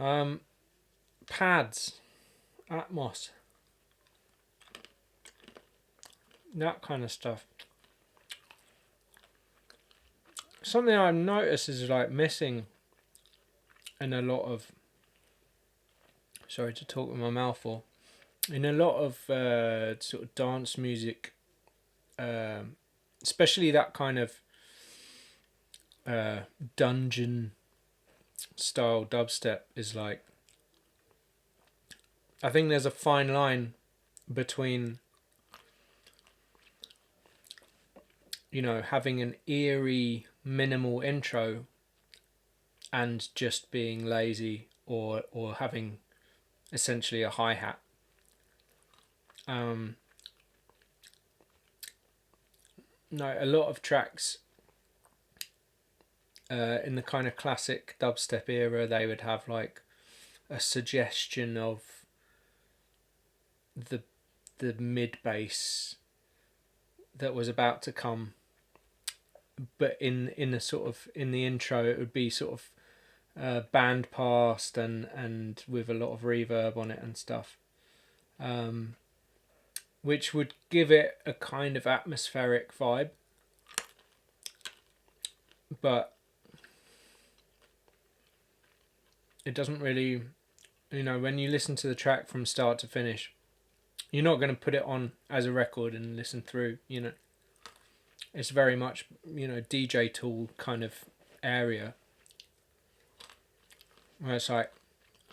Um, Pads, Atmos, that kind of stuff. Something I've noticed is like missing in a lot of, sorry to talk with my mouth full, in a lot of sort of dance music, especially that kind of dungeon style dubstep, is like, I think there's a fine line between, you know, having an eerie minimal intro and just being lazy, or having essentially a hi-hat. No, a lot of tracks in the kind of classic dubstep era, they would have like a suggestion of the mid bass that was about to come, but in the sort of, in the intro, it would be sort of band passed and with a lot of reverb on it and stuff, which would give it a kind of atmospheric vibe. But it doesn't really, you know, when you listen to the track from start to finish, you're not going to put it on as a record and listen through, you know. It's very much, you know, DJ tool kind of area, where it's like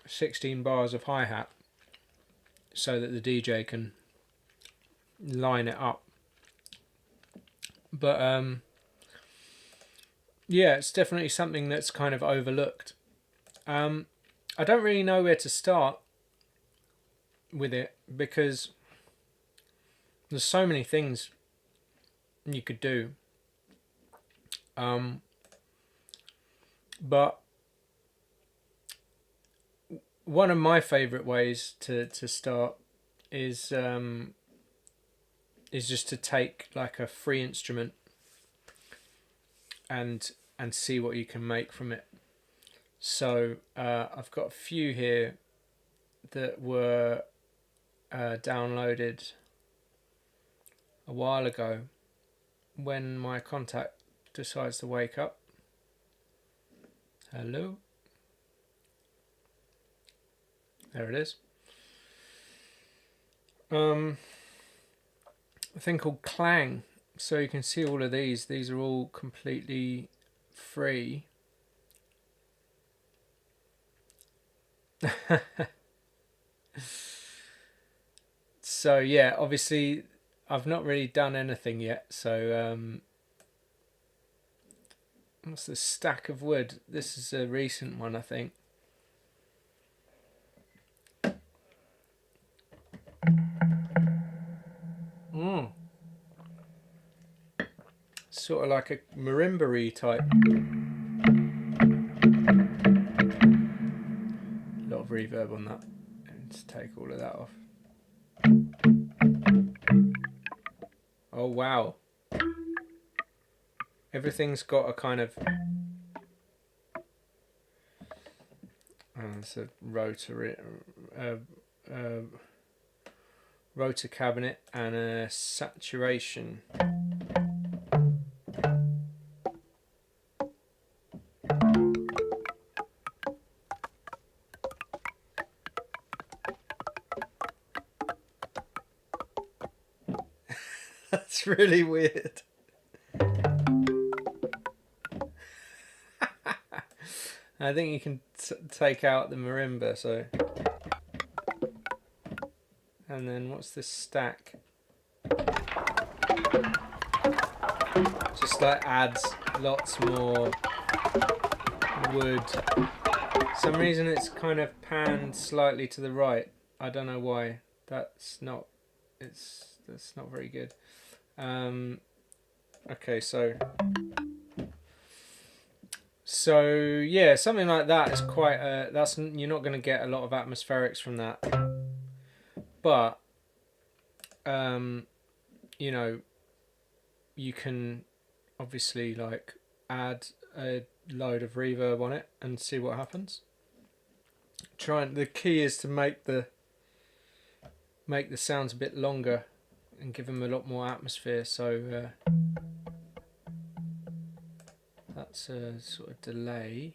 16 bars of hi-hat so that the DJ can line it up. But yeah, it's definitely something that's kind of overlooked. I don't really know where to start with it, because there's so many things you could do. But one of my favourite ways to start is just to take like a free instrument and see what you can make from it. So I've got a few here that were downloaded a while ago when my contact decides to wake up. Hello. There it is. A thing called Clang. So you can see all of these. These are all completely free. So yeah, obviously I've not really done anything yet. So what's this stack of wood? This is a recent one, I think. Sort of like a marimba-y type. A lot of reverb on that. Let's take all of that off. Oh wow. Everything's got a kind of... it's a rotor cabinet and a saturation. That's really weird. I think you can take out the marimba, so... And then what's this stack? Just like adds lots more wood. For some reason it's kind of panned slightly to the right. I don't know why. That's not very good. Okay, so yeah, something like that is quite you're not going to get a lot of atmospherics from that, but you know, you can obviously like add a load of reverb on it and see what happens. The key is to make the sounds a bit longer and give them a lot more atmosphere. So that's a sort of delay.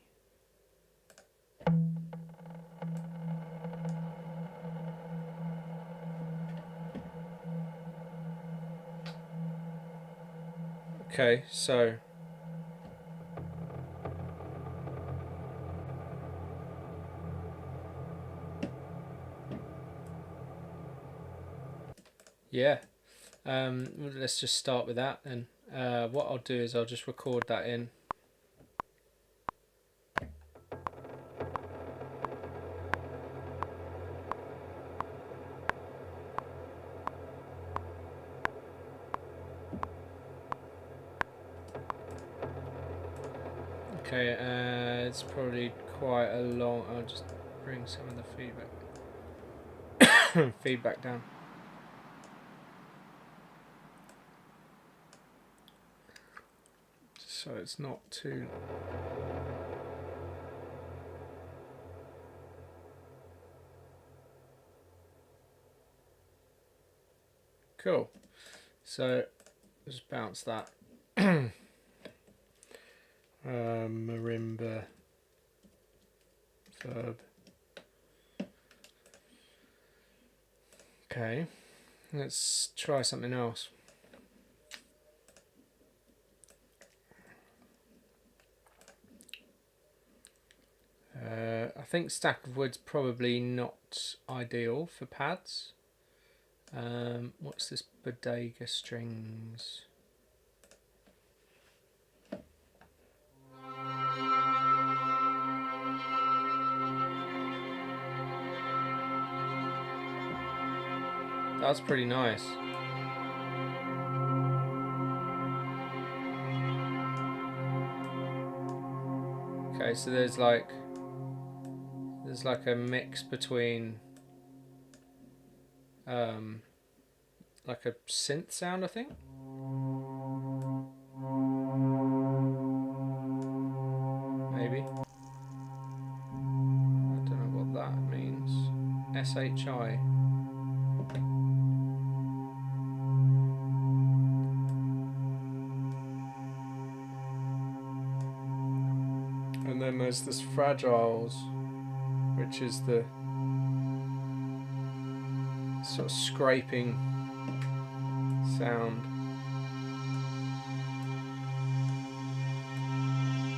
Okay, so yeah, let's just start with that then. What I'll do is I'll just record that in. Okay, it's probably quite a long. I'll just bring some of the feedback down. So it's not too. Cool. So just bounce that. Marimba verb. Okay, let's try something else. I think stack of wood's probably not ideal for pads. What's this bodega strings? That's pretty nice. Okay, so there's like a mix between like a synth sound, I think. Maybe. I don't know what that means. SHI. And then there's this fragiles, which is the sort of scraping sound.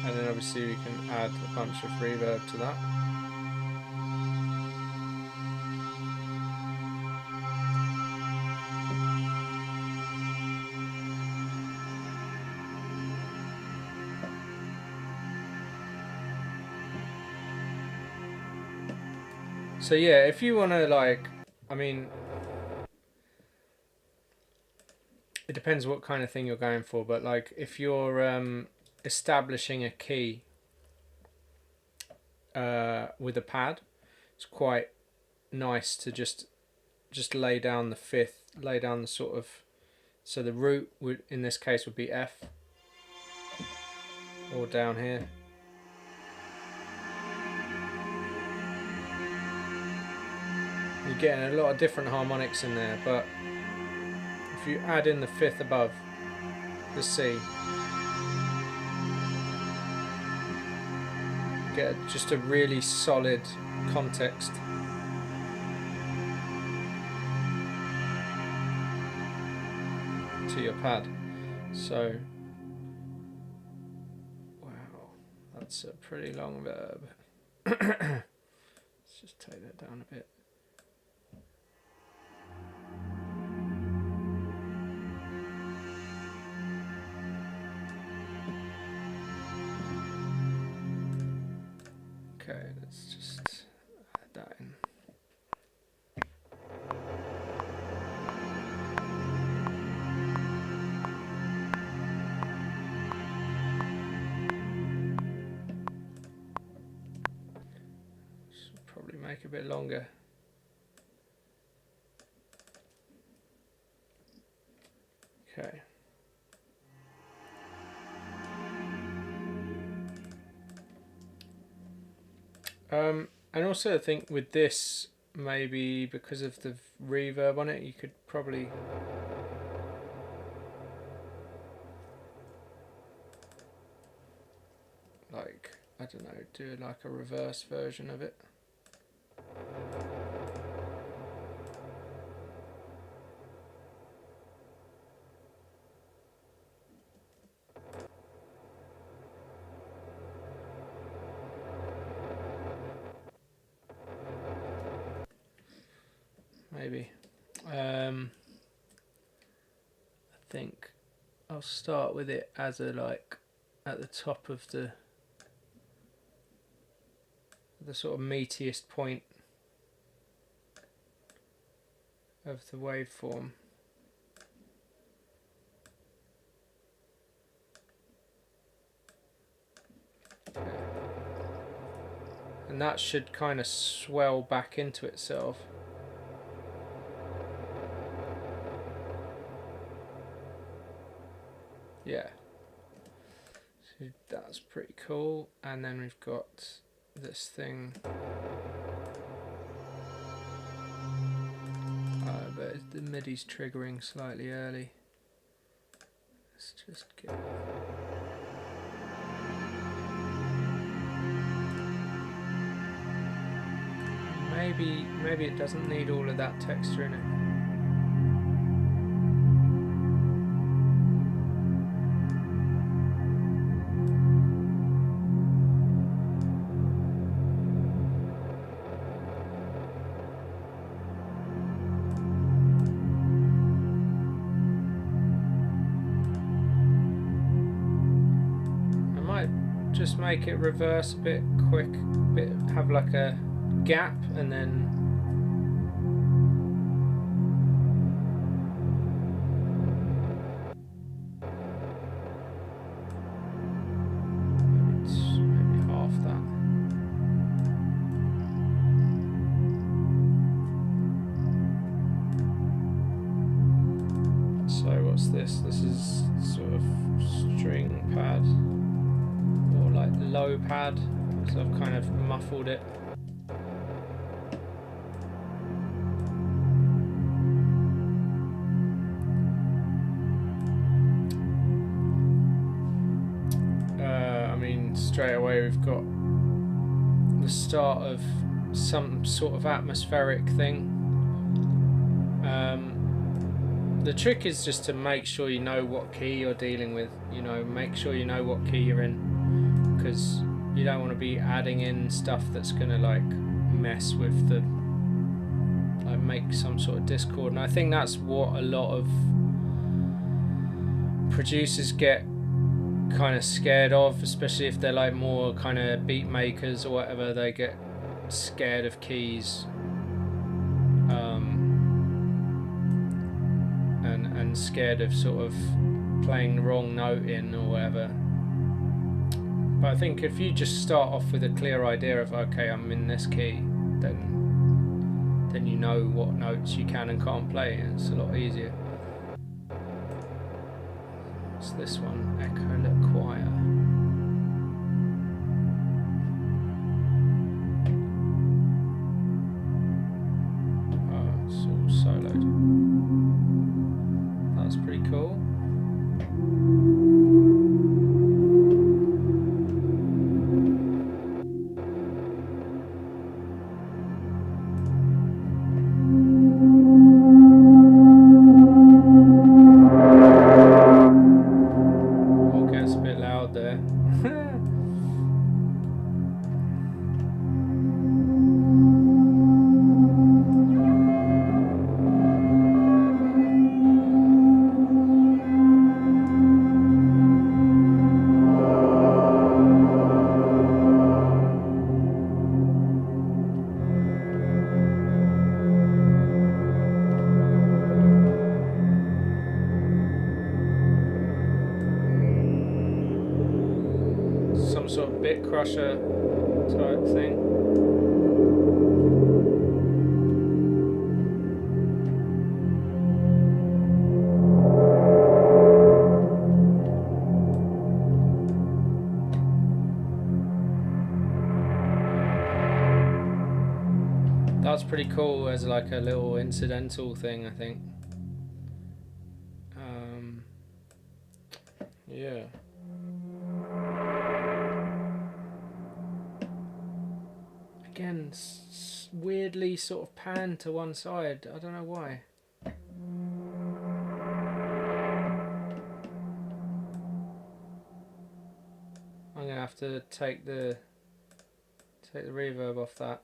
And then obviously we can add a bunch of reverb to that. So yeah, if you want to like, I mean, it depends what kind of thing you're going for, but like if you're establishing a key with a pad, it's quite nice to just lay down the fifth, lay down the sort of, so the root would in this case would be F, or down here. You're getting a lot of different harmonics in there, but if you add in the fifth above the C, get just a really solid context. To your pad. So, wow, that's a pretty long verb. Let's just take that down a bit. Okay, let's just add that in. Should probably make it a bit longer. Okay. And also I think with this, maybe because of the reverb on it, you could probably like, I don't know, do like a reverse version of it. Maybe. I think I'll start with it as a like at the top of the sort of meatiest point of the waveform. Okay. And that should kind of swell back into itself. Yeah, so that's pretty cool. And then we've got this thing, but the MIDI's triggering slightly early. Let's just get maybe it doesn't need all of that texture in it. Just make it reverse a bit quick, have like a gap, and then maybe half that. So what's this? This is sort of string pad. Like low pad, so I've kind of muffled it. I mean, straight away we've got the start of some sort of atmospheric thing. The trick is just to make sure you know what key you're dealing with, you know, make sure you know what key you're in, because you don't want to be adding in stuff that's going to like mess with the, like make some sort of discord. And I think that's what a lot of producers get kind of scared of, especially if they're like more kind of beat makers or whatever. They get scared of keys, and scared of sort of playing the wrong note in or whatever. But I think if you just start off with a clear idea of, okay, I'm in this key, then you know what notes you can and can't play, and it's a lot easier. It's this one, Echo Le Choir. Oh, it's all soloed. That's pretty cool. Some sort of bit crusher type thing. That's pretty cool as like a little incidental thing, I think. Yeah. Again, weirdly sort of panned to one side. I don't know why. I'm gonna have to take the reverb off that.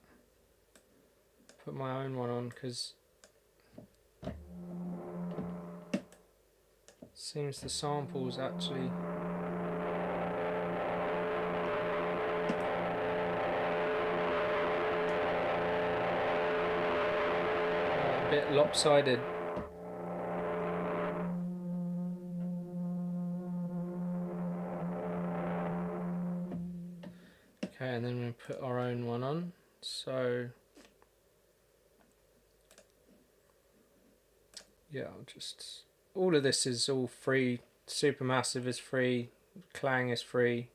Put my own one on, because seems the samples actually a bit lopsided. Okay, and then we put our own one on. So yeah, I'll just, all of this is all free. Supermassive is free, Clang is free,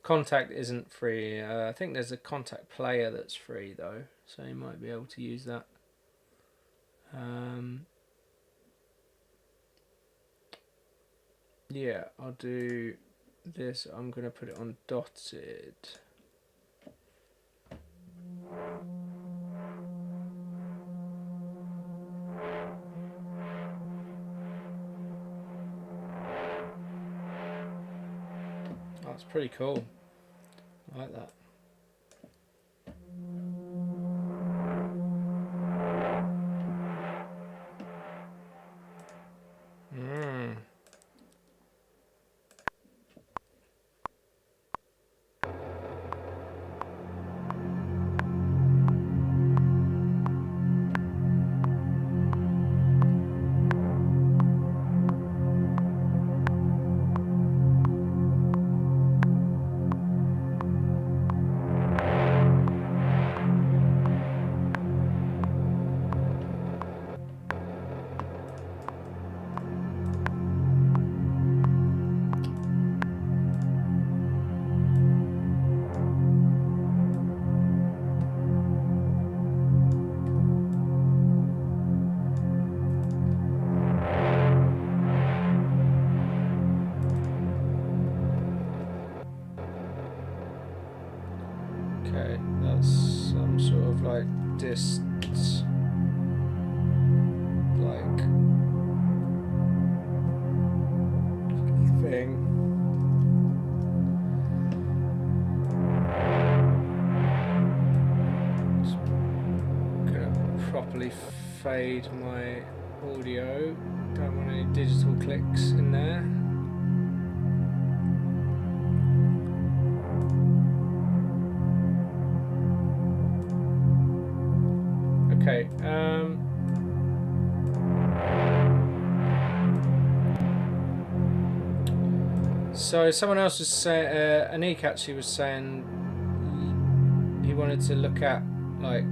Contact isn't free. I think there's a Contact player that's free though, so you might be able to use that. Yeah, I'll do this. I'm gonna put it on dotted. That's pretty cool. I like that. Okay, that's some sort of like dist, like thing. Just gonna properly fade my audio. Don't want any digital clicks in there. Okay, so someone else was saying, Anik actually was saying he wanted to look at like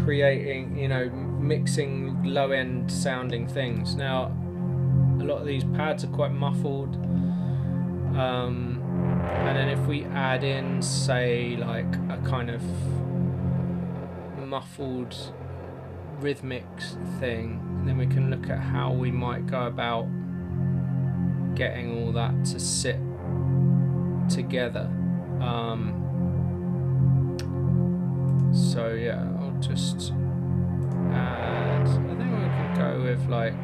creating, you know, mixing low-end sounding things. Now, a lot of these pads are quite muffled, and then if we add in, say, like a kind of muffled rhythmic thing, then we can look at how we might go about getting all that to sit together. So yeah, I'll just add, I think we can go with like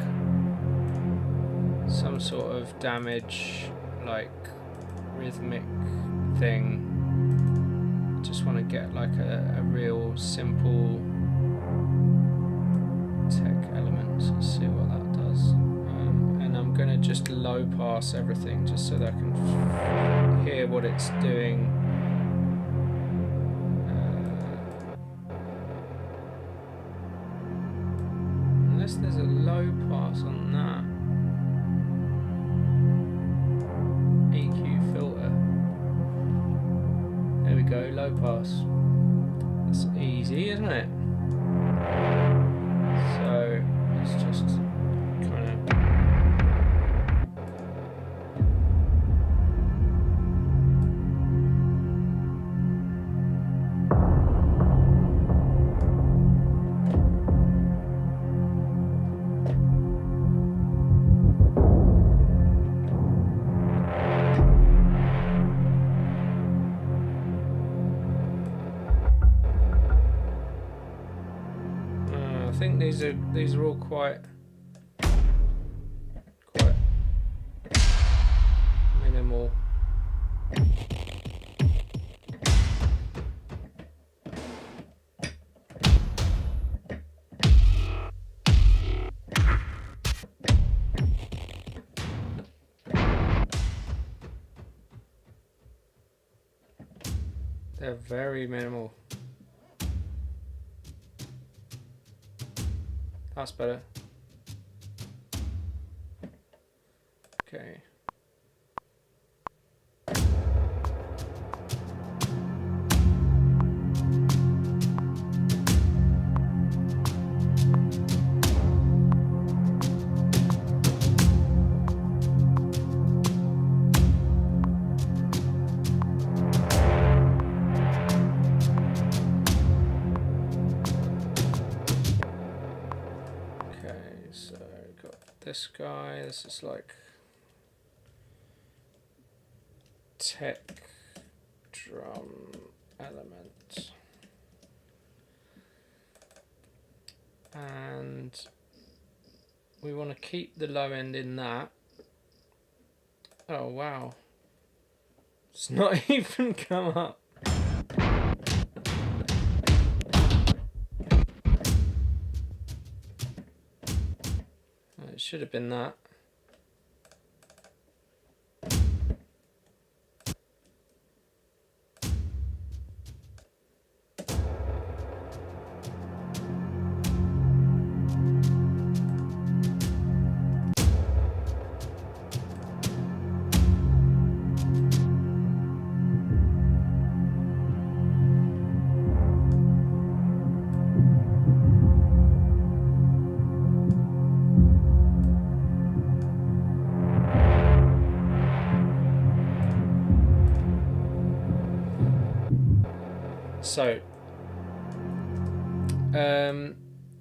some sort of damage, like rhythmic thing. Just want to get like a real simple tech element. So let's see what that does. And I'm going to just low pass everything just so that I can hear what it's doing. Unless there's a low pass on that. EQ filter. There we go, low pass. That's easy, isn't it? So let's just kind of think these are all quite minimal. They're very minimal. That's better. Okay. So got this guy. This is like tech drum element, and we want to keep the low end in that. Oh wow, it's not even come up. It should have been that.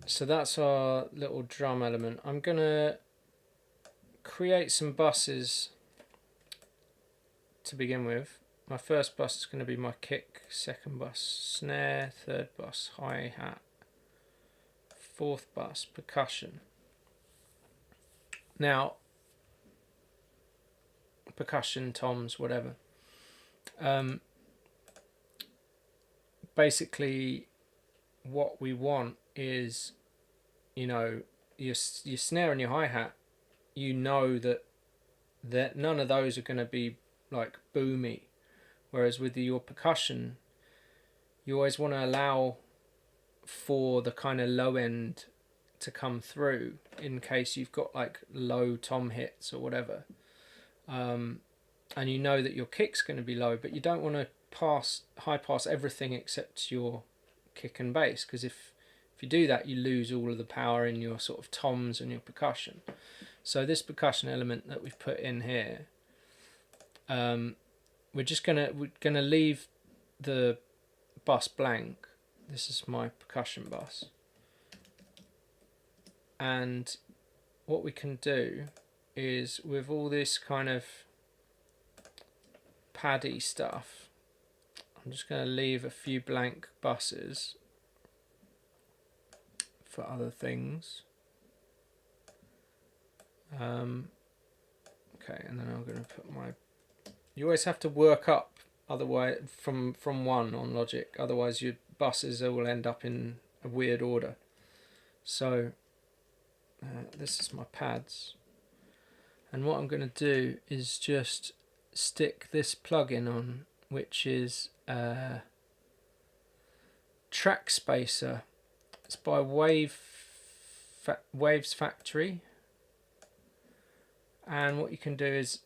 So that's our little drum element. I'm gonna create some buses to begin with. My first bus is going to be my kick, second bus snare, third bus hi-hat, fourth bus percussion. Now, percussion, toms, whatever. Basically, what we want is, you know, your snare and your hi-hat, you know that none of those are going to be like boomy, whereas with your percussion, you always want to allow for the kind of low end to come through in case you've got like low tom hits or whatever, and you know that your kick's going to be low, but you don't want to high pass everything except your kick and bass, because if you do that, you lose all of the power in your sort of toms and your percussion. So this percussion element that we've put in here, we're gonna leave the bus blank. This is my percussion bus, and what we can do is, with all this kind of paddy stuff, I'm just going to leave a few blank buses for other things. Okay, and then I'm going to put my... You always have to work up, otherwise from one on Logic, otherwise your buses will end up in a weird order. So this is my pads, and what I'm going to do is just stick this plugin on, which is Track Spacer. It's by Waves Factory, and what you can do is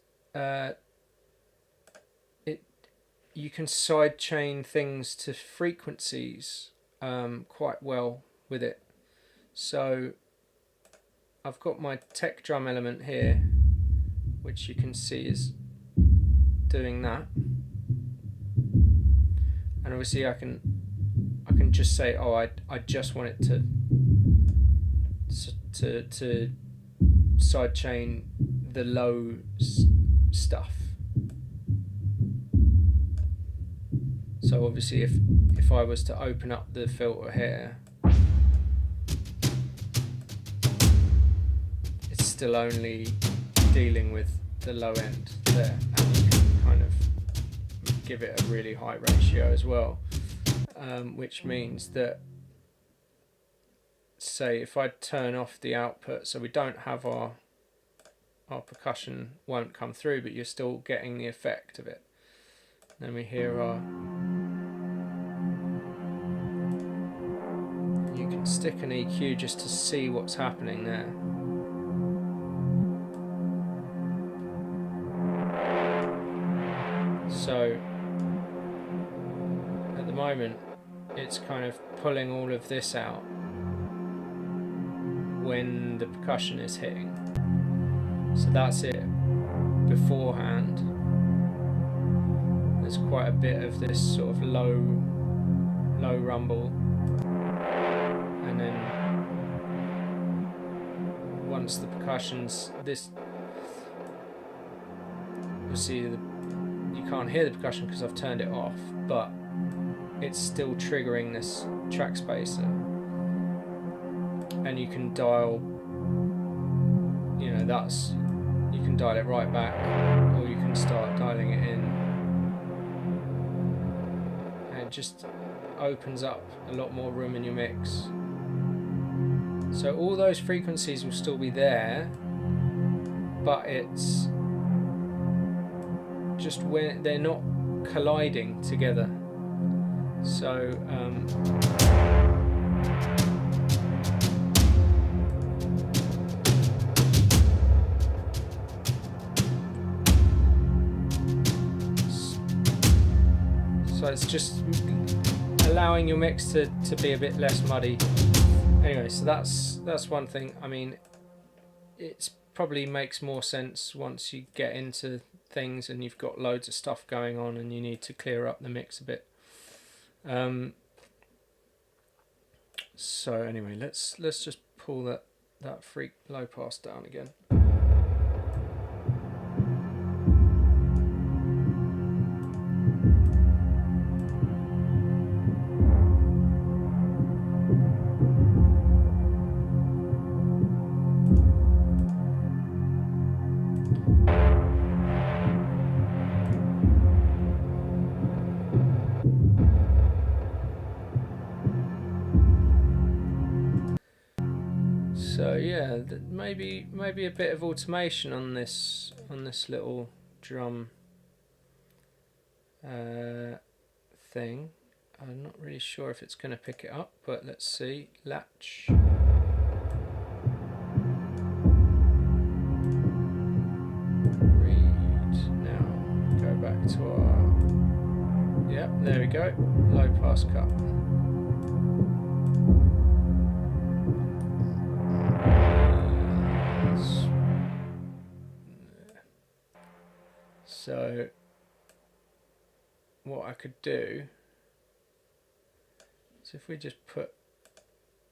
you can sidechain things to frequencies quite well with it. So I've got my tech drum element here, which you can see is doing that, and obviously I can just say, oh, I just want it to sidechain the low stuff. So obviously if I was to open up the filter here, still only dealing with the low end there, and you can kind of give it a really high ratio as well, which means that, say if I turn off the output, so we don't have our percussion won't come through, but you're still getting the effect of it. Then we hear our, you can stick an EQ just to see what's happening there. So at the moment it's kind of pulling all of this out when the percussion is hitting. So that's it beforehand. There's quite a bit of this sort of low rumble, and then once the percussion's this, you'll see you can't hear the percussion because I've turned it off, but it's still triggering this track spacer, and you can dial, you know, you can dial it right back, or you can start dialing it in, and it just opens up a lot more room in your mix. So all those frequencies will still be there, but it's just when they're not colliding together. So so it's just allowing your mix to be a bit less muddy. Anyway, so that's one thing. I mean, it's probably makes more sense once you get into things and you've got loads of stuff going on and you need to clear up the mix a bit. So anyway, let's just pull that freak low pass down again. So yeah, maybe a bit of automation on this little drum thing. I'm not really sure if it's going to pick it up, but let's see. Latch. Read. Now go back to our. Yep, there we go. Low pass cut. So what I could do is if we just put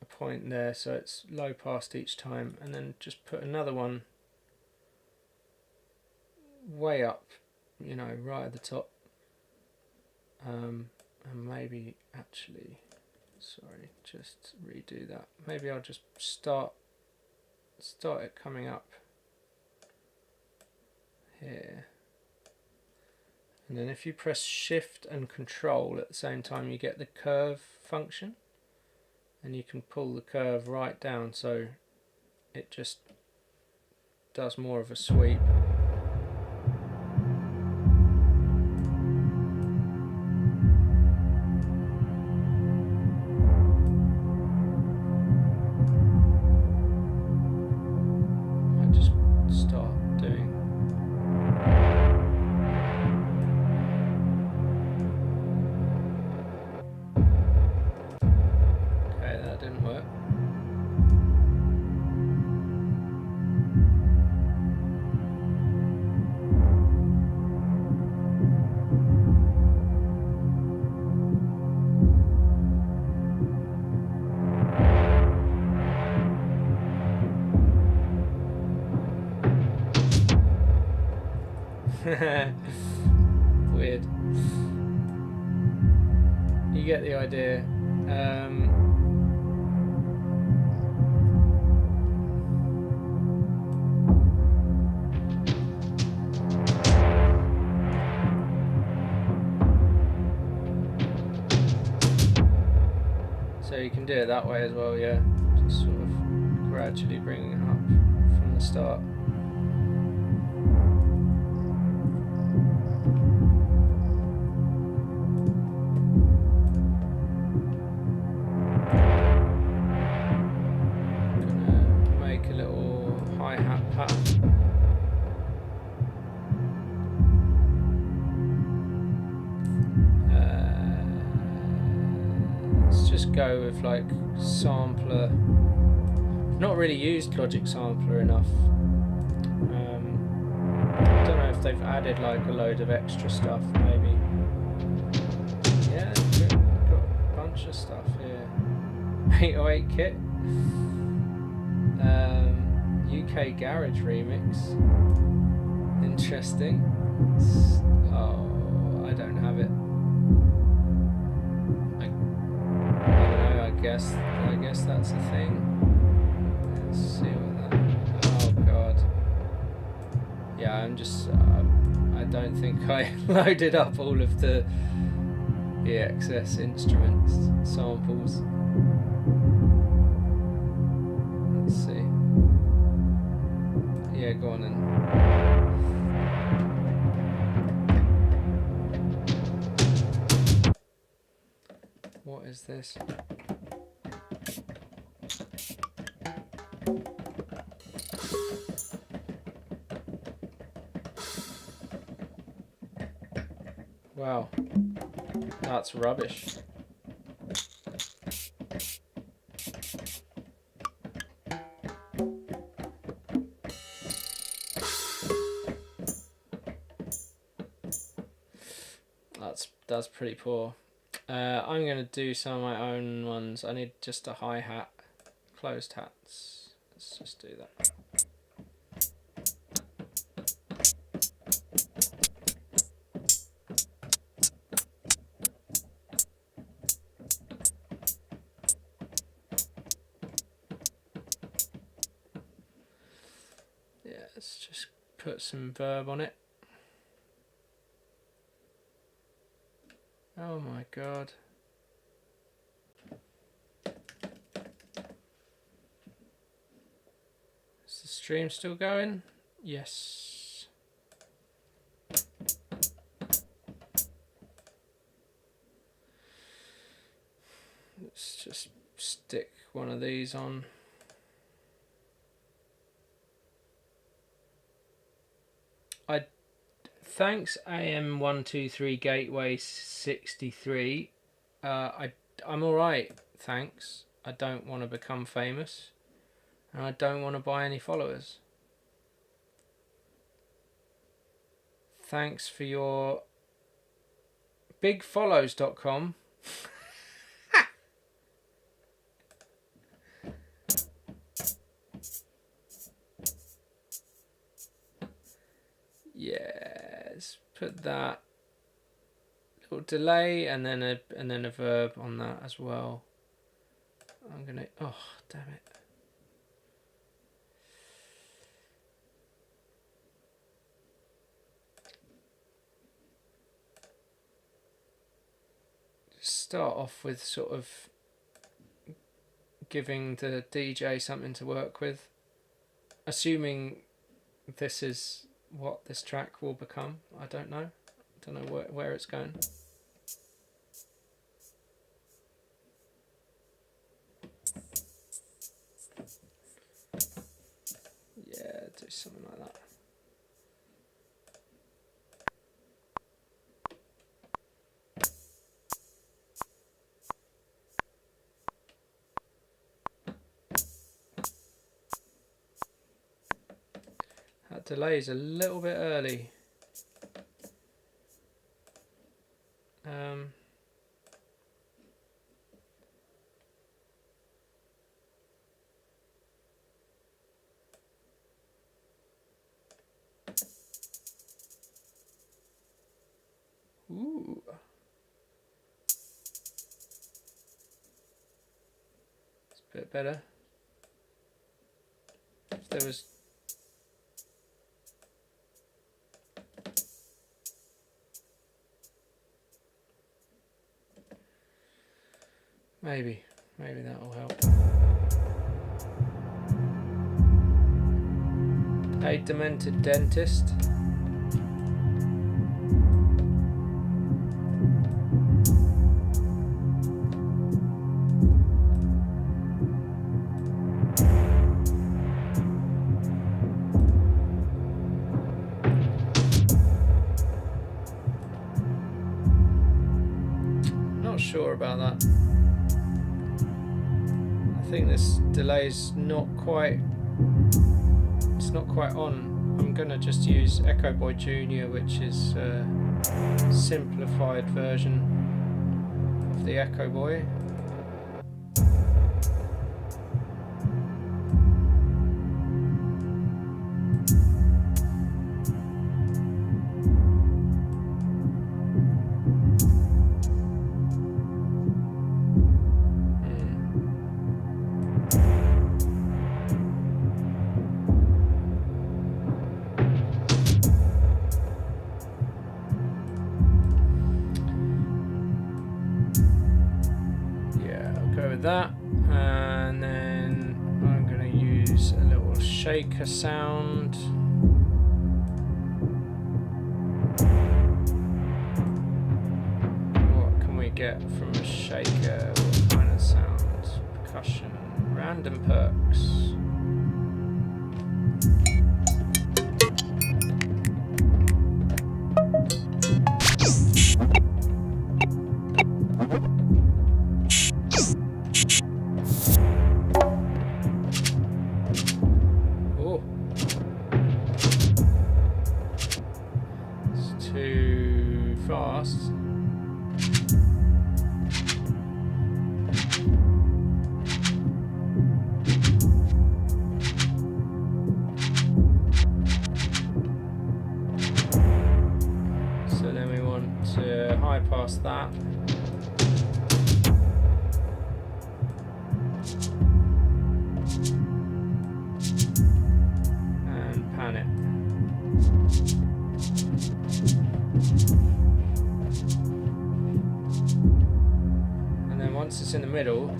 a point there so it's low passed each time, and then just put another one way up, you know, right at the top, and maybe actually, sorry, just redo that. Maybe I'll just start it coming up here. And then if you press Shift and Control at the same time, you get the curve function, and you can pull the curve right down so it just does more of a sweep. I just start doing. Didn't work. Weird. You get the idea. you can do it that way as well, yeah. Just sort of gradually bringing it up from the start. Gonna make a little hi-hat pattern. Let's just go with like sampler. Not really used Logic Sampler enough. I don't know if they've added like a load of extra stuff, maybe. Yeah, got a bunch of stuff here. 808 kit. UK Garage remix. Interesting. Oh, I don't have it. I don't know. I guess that's a thing. Let's see what that. Oh god. Yeah, I'm just. I don't think I loaded up all of the EXS instruments samples. Let's see. Yeah, go on then. What is this? Wow, that's rubbish. That's pretty poor. I'm going to do some of my own ones. I need just a hi-hat, closed hats. Let's just do that. Yeah, let's just put some verb on it. Oh my god. Is the stream still going? Yes. Let's just stick one of these on. Thanks AM123 Gateway 63. I'm alright, thanks. I don't want to become famous, and I don't want to buy any followers. Thanks for your bigfollows.com. Yes, put that little delay and then a verb on that as well. I'm gonna. Oh, damn it. Start off with sort of giving the DJ something to work with, assuming this is what this track will become. I don't know where it's going. Yeah, do something like that. That delay is a little bit early. Ooh. It's a bit better. If there was maybe. Maybe that will help. A demented dentist. Not sure about that. I think this delay's not quite. It's not quite on. I'm gonna just use Echo Boy Junior, which is a simplified version of the Echo Boy. That, and then I'm going to use a little shaker sound. What can we get from a shaker? What kind of sound? Percussion, random perks. Past that. And pan it. And then once it's in the middle,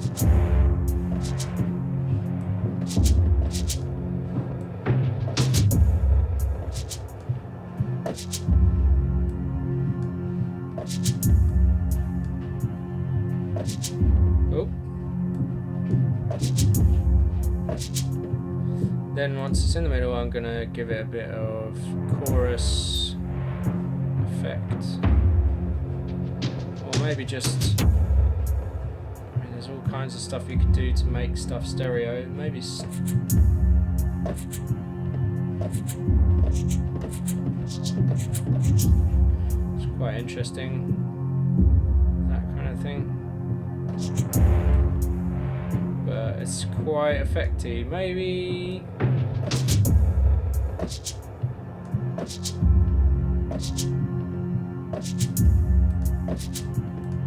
then once it's in the middle, I'm going to give it a bit of chorus effect. Or maybe just, I mean, there's all kinds of stuff you could do to make stuff stereo. Maybe it's quite interesting, that kind of thing. But it's quite effective. Maybe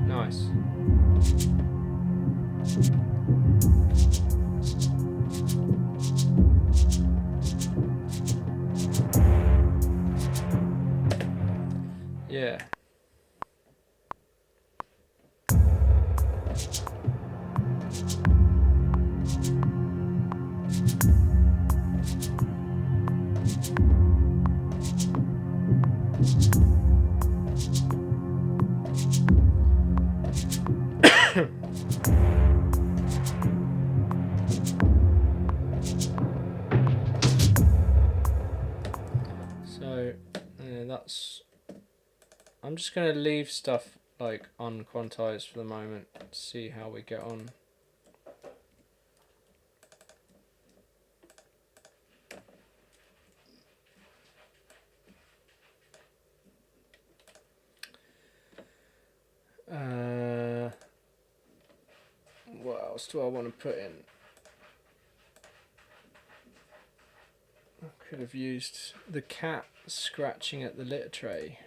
nice. Yeah. So that's, I'm just going to leave stuff like unquantized for the moment, see how we get on. What else do I want to put in? I could have used the cat scratching at the litter tray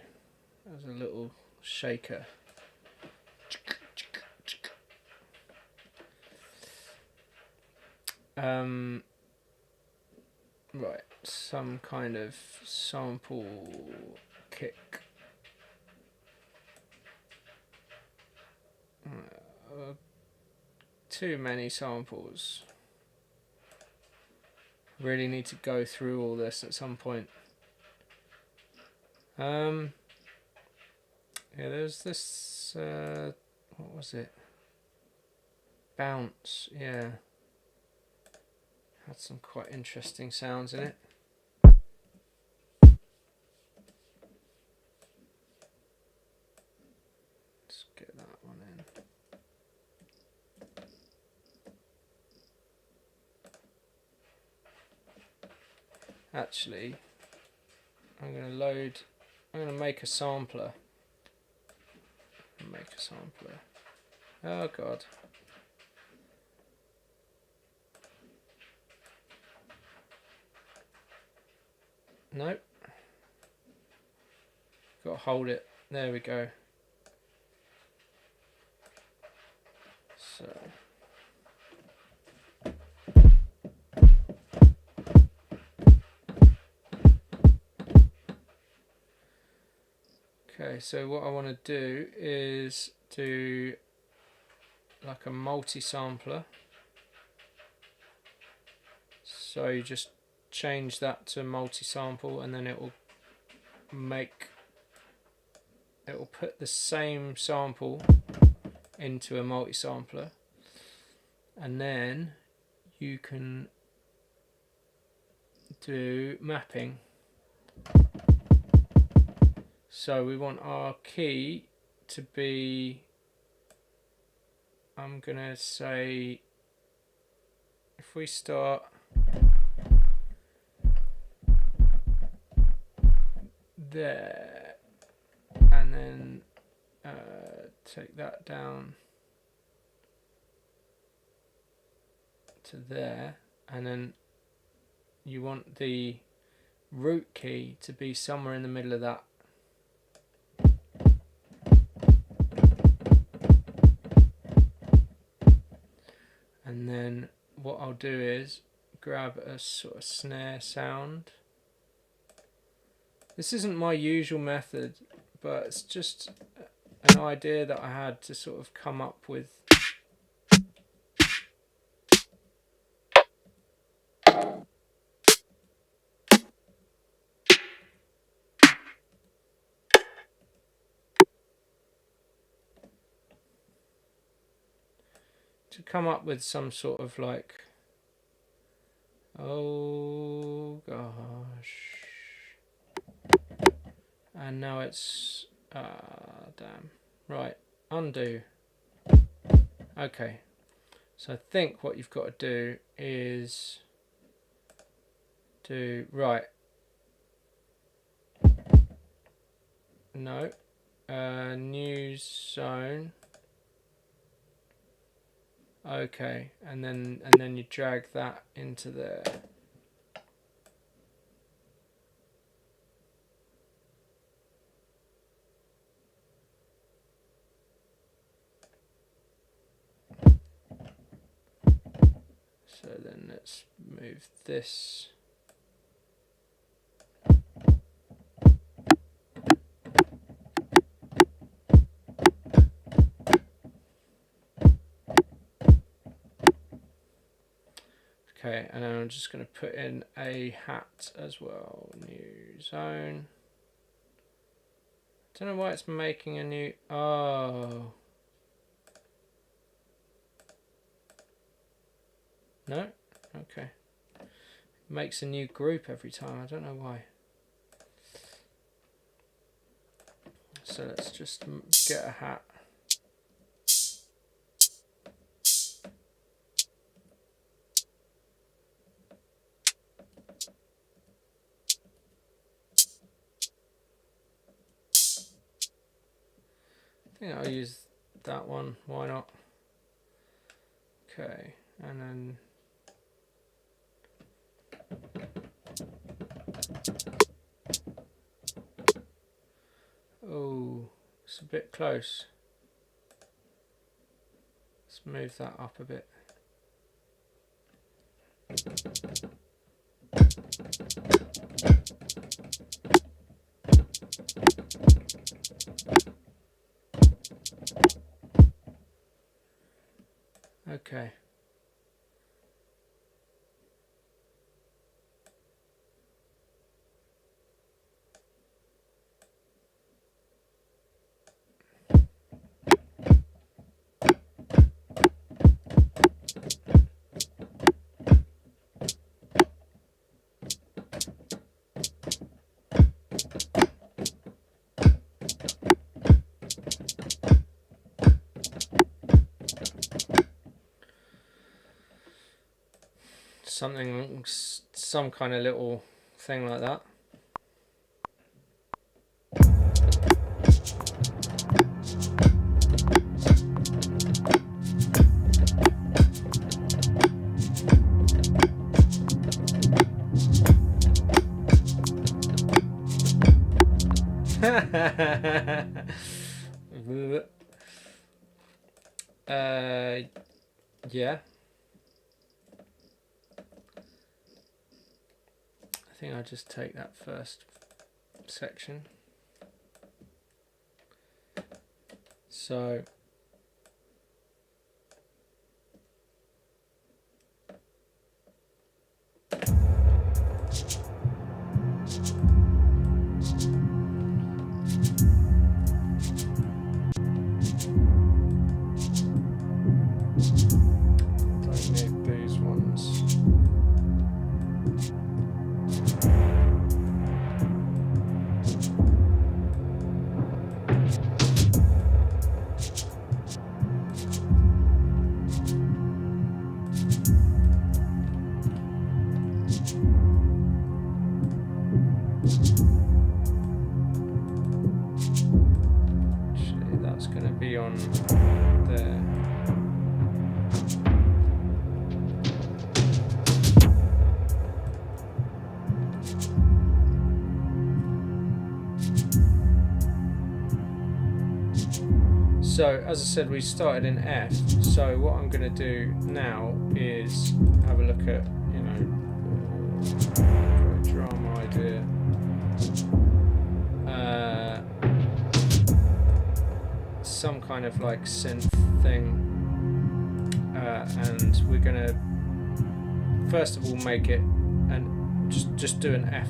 as a little shaker. Right, some kind of sample kick. too many samples. Really need to go through all this at some point. Yeah, there's this, what was it? Bounce, yeah. Had some quite interesting sounds in it. Let's get that one in. Actually, I'm going to make a sampler. Oh god. Nope. Got to hold it. There we go. So. Okay, so what I want to do is do like a multi-sampler. So you just change that to multi-sample, and then it will put the same sample into a multi-sampler, and then you can do mapping. So we want our key to be, I'm gonna say, if we start there and then take that down to there, and then you want the root key to be somewhere in the middle of that. And then what I'll do is grab a sort of snare sound. This isn't my usual method, but it's just an idea that I had to sort of come up with. To come up with some sort of like, oh gosh, and now it's damn, right, undo. Okay, so I think what you've got to do is do, right, no, new zone. Okay, and then you drag that into there. So then let's move this. Okay, and then I'm just going to put in a hat as well. New zone. Don't know why it's making a new. Oh. No? Okay. It makes a new group every time. I don't know why. So let's just get a hat. I think I'll use that one. Why not? Okay, and then oh, it's a bit close. Let's move that up a bit. Okay. Something, some kind of little thing like that. Yeah. I think I'll just take that first section. So don't need these ones. Actually, that's going to be on there. So as I said, we started in F, so what I'm going to do now is have a look at, you know, drum idea. Some kind of like synth thing, and we're going to first of all make it and just do an F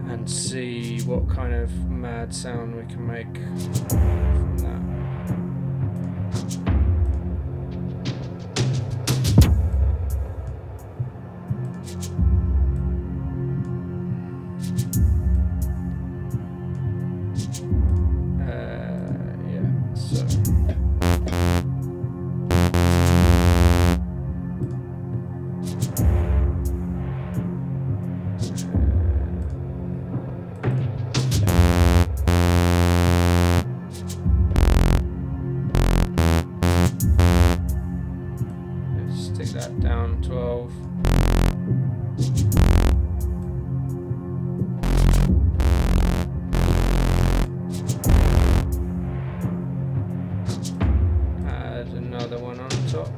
and see what kind of mad sound we can make from that. Yeah, so stick that down 12. Add another one on top.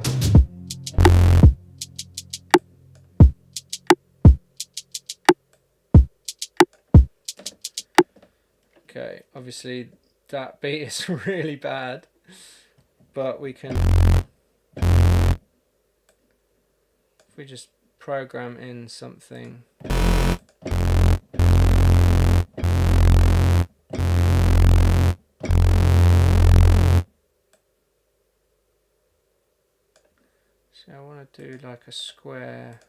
Okay, obviously that beat is really bad, but we can, if we just program in something. So I want to do like a square.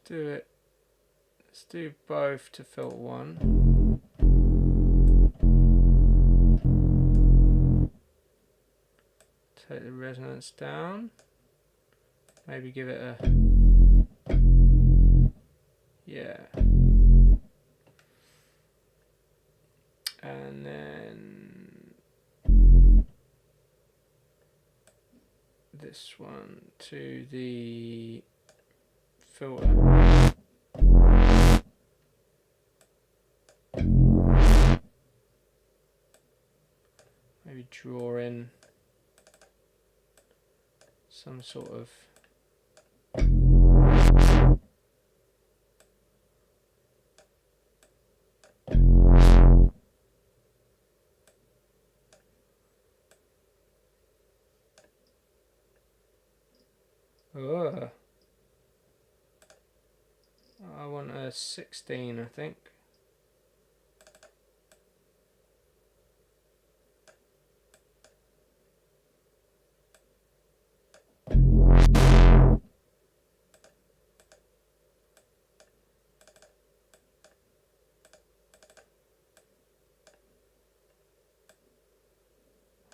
Do it. Let's do both to filter 1. Take the resonance down. Maybe give it a, yeah. And then this one to the filter. Maybe draw in some sort of I want a 16, I think.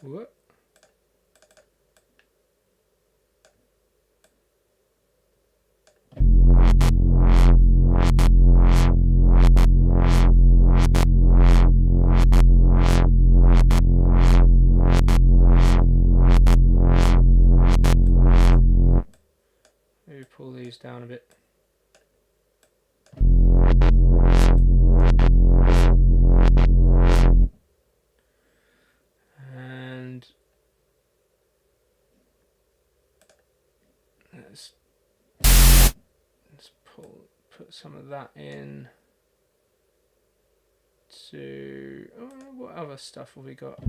What? Maybe pull these down a bit. And let's put some of that in to what other stuff have we got?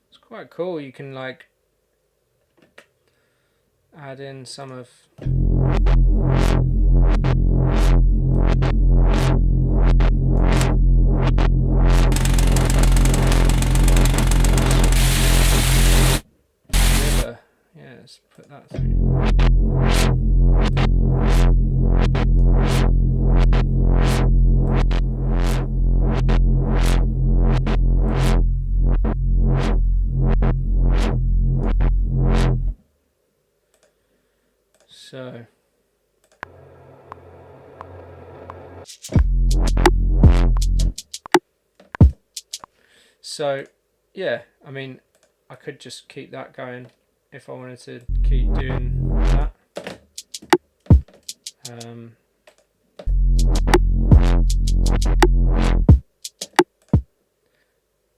It's quite cool. You can like add in some of river. Yeah, let's put that through. So yeah, I mean, I could just keep that going if I wanted to keep doing that.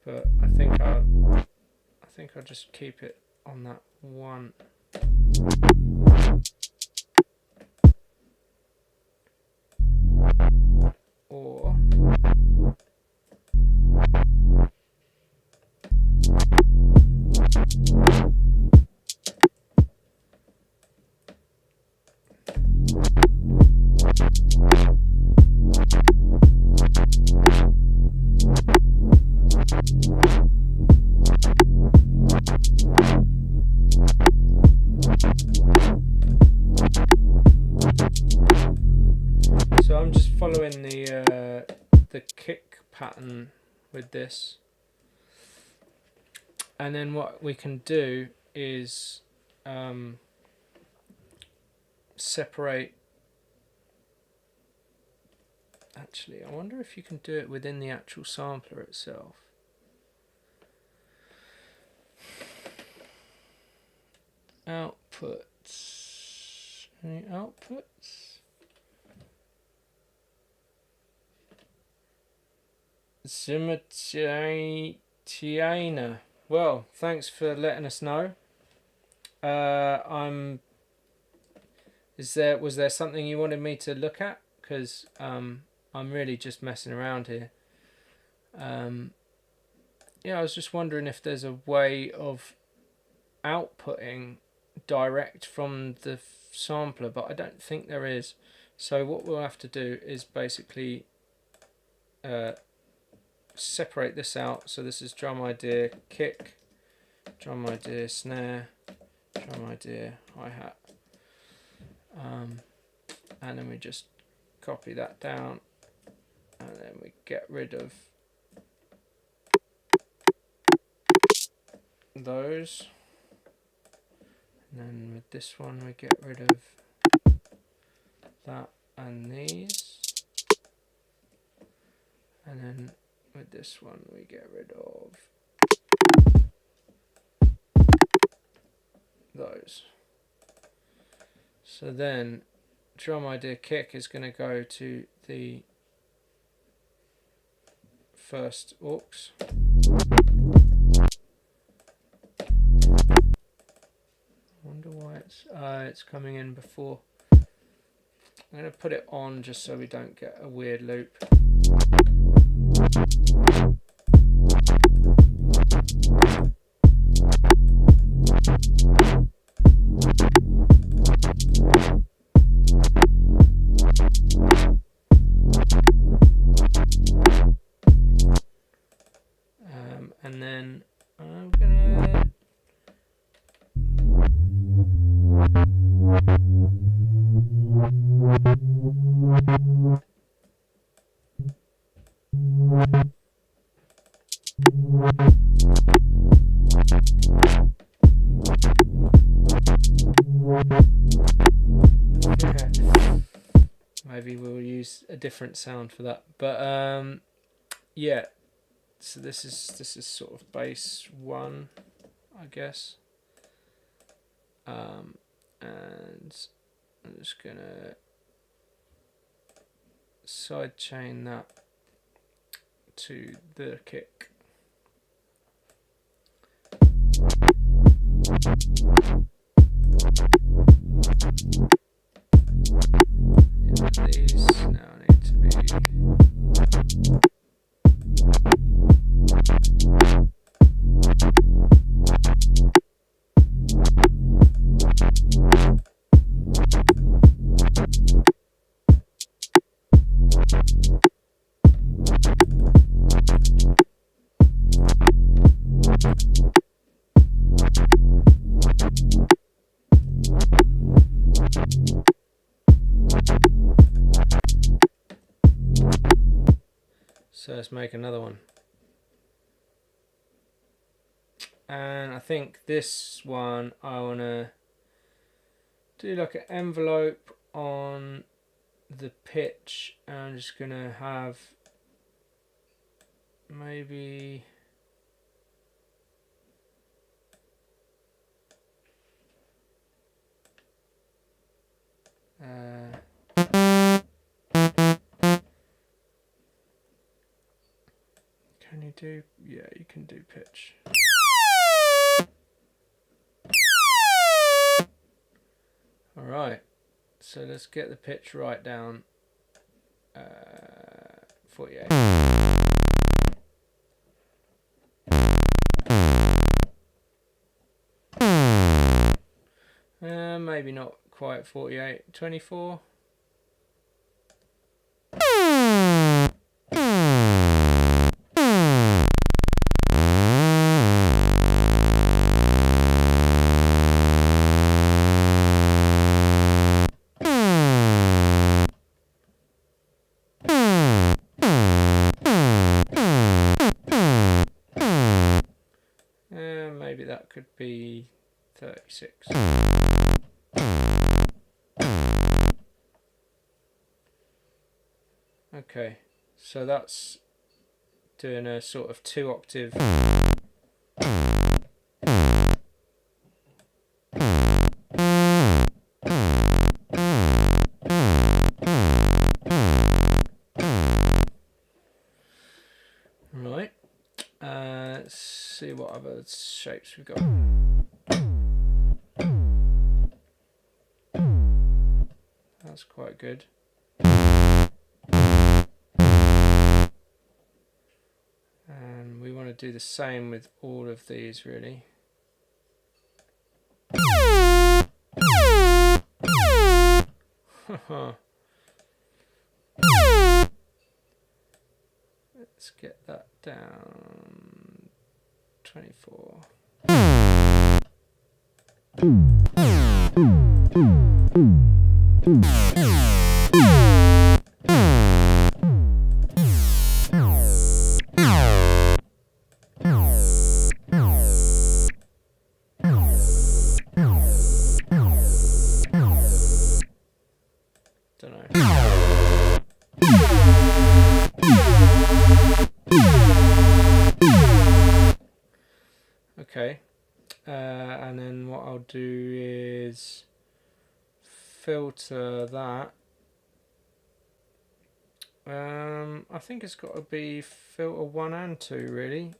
But I think I'll just keep it on that one. Or so I'm just following the kick pattern with this, and then what we can do is separate. Actually, I wonder if you can do it within the actual sampler itself. Outputs. Any outputs? Simultaneous. Well, thanks for letting us know. Was there something you wanted me to look at? Because I'm really just messing around here. Yeah, I was just wondering if there's a way of outputting direct from the sampler, but I don't think there is. So what we'll have to do is basically separate this out. So this is drum idea, kick, drum idea, snare, drum idea, hi-hat. And then we just copy that down, and then we get rid of those. And then with this one we get rid of that and these. And then with this one we get rid of those. So then drum idea kick is going to go to the first aux. I wonder why it's coming in before. I'm going to put it on just so we don't get a weird loop. And then I'm gonna maybe we'll use a different sound for that, but yeah. So this is sort of bass 1, I guess, and I'm just gonna side chain that to the kick. Yeah, these now need to be. So let's make another one. And I think this one I want to do like an envelope on the pitch, and I'm just going to have maybe can you do, yeah, you can do pitch. Alright, so let's get the pitch right down, 48. Maybe not quite 48, 24. Maybe that could be 36. Okay, so that's doing a sort of 2-octave. Right, let's see what other shapes we've got. That's quite good. And we want to do the same with all of these, really. Let's get that down. 24. do is filter that. I think it's got to be filter 1 and 2 really,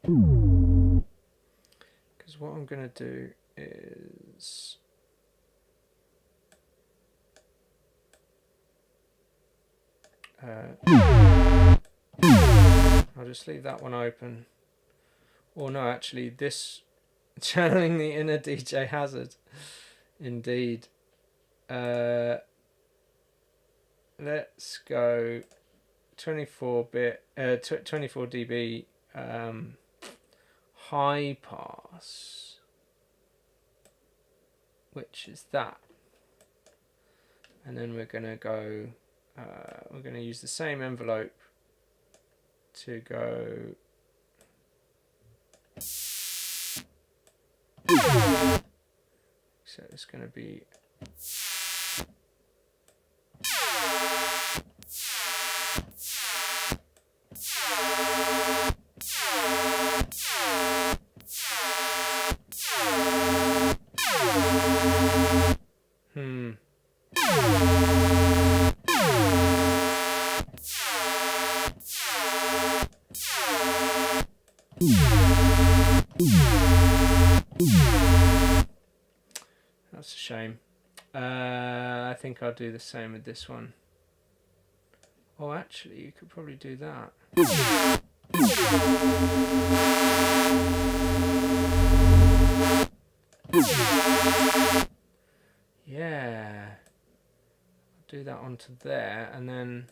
because what I'm going to do is I'll just leave that one open. Or no, actually this channeling the inner DJ Hazard. Indeed. Let's go 24-bit 24 dB high pass, which is that. And then we're going to go we're going to use the same envelope to go so it's going to be that's a shame. I think I'll do the same with this one. Oh, actually, you could probably do that. Yeah. I'll do that onto there, and then...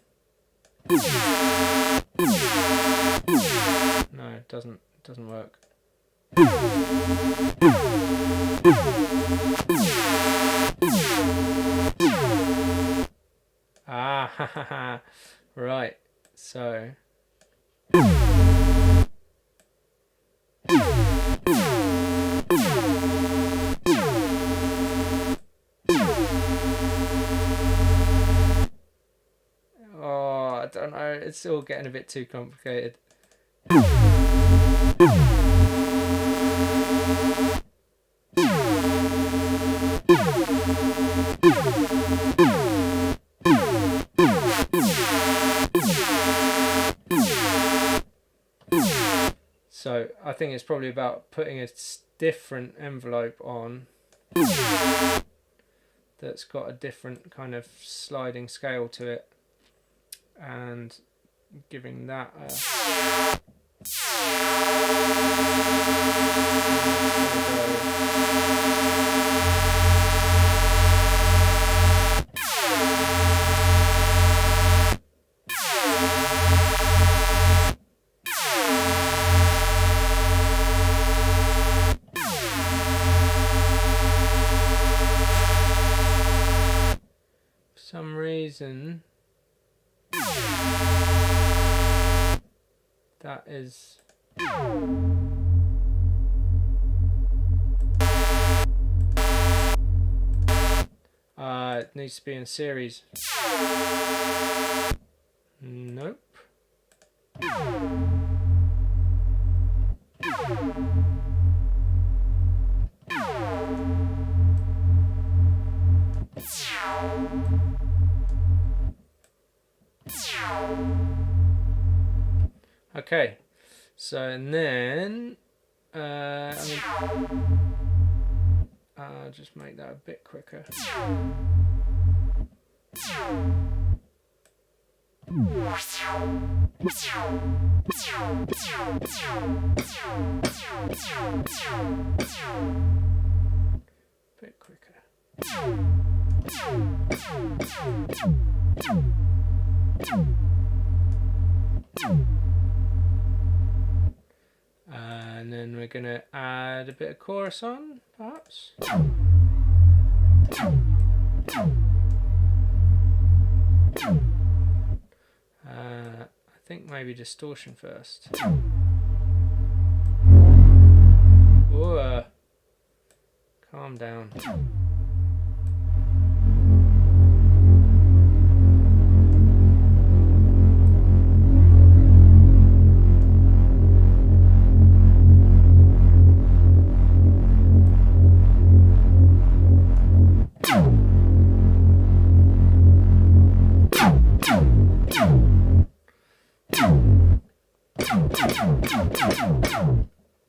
No, it doesn't work. Ah, right. So oh, I don't know. It's all getting a bit too complicated. So I think it's probably about putting a different envelope on that's got a different kind of sliding scale to it, and giving that a some reason that is it needs to be in series. Nope. Okay, so and then I'll just make that a bit quicker. Bit quicker. And then we're going to add a bit of chorus on, perhaps. I think maybe distortion first. Whoa. Calm down.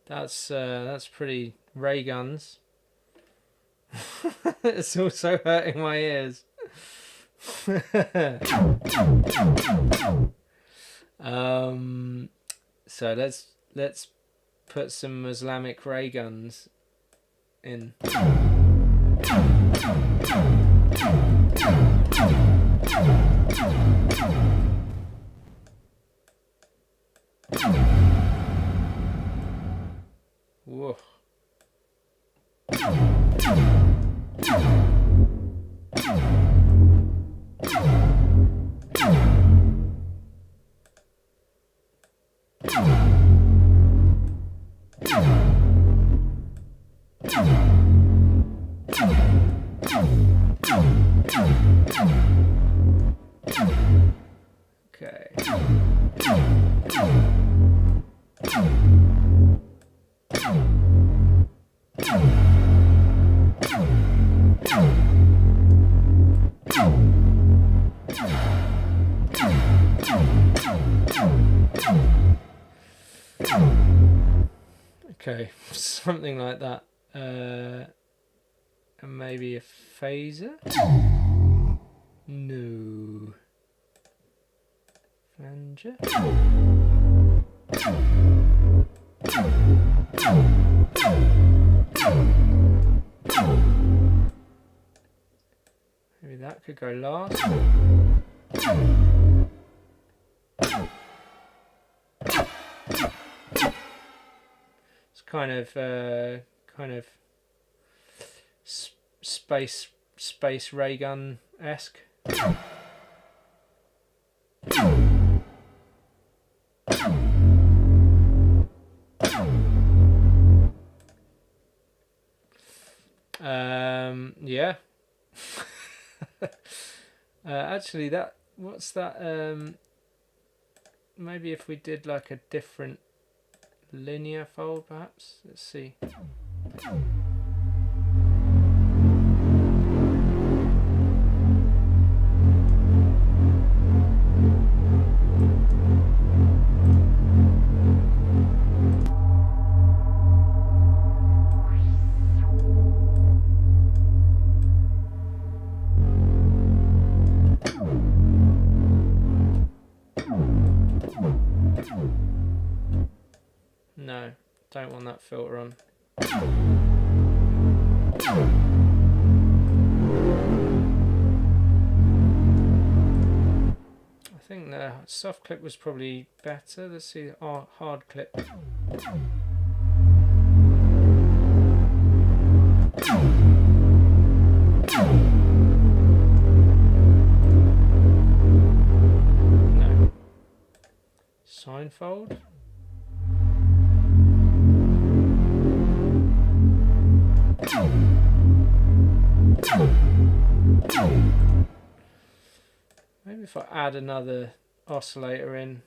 That's pretty ray guns. It's also hurting my ears. So let's put some Islamic ray guns in. Whoa. Okay. Okay, something like that. And maybe a phaser? No. Flanger? Maybe that could go last. It's kind of space ray gun-esque. Yeah. Actually, what's that? Maybe if we did like a different linear fold, perhaps. Let's see. No, don't want that filter on. I think the soft clip was probably better. Let's see our hard clip. No. Sine fold. Maybe if I add another oscillator in.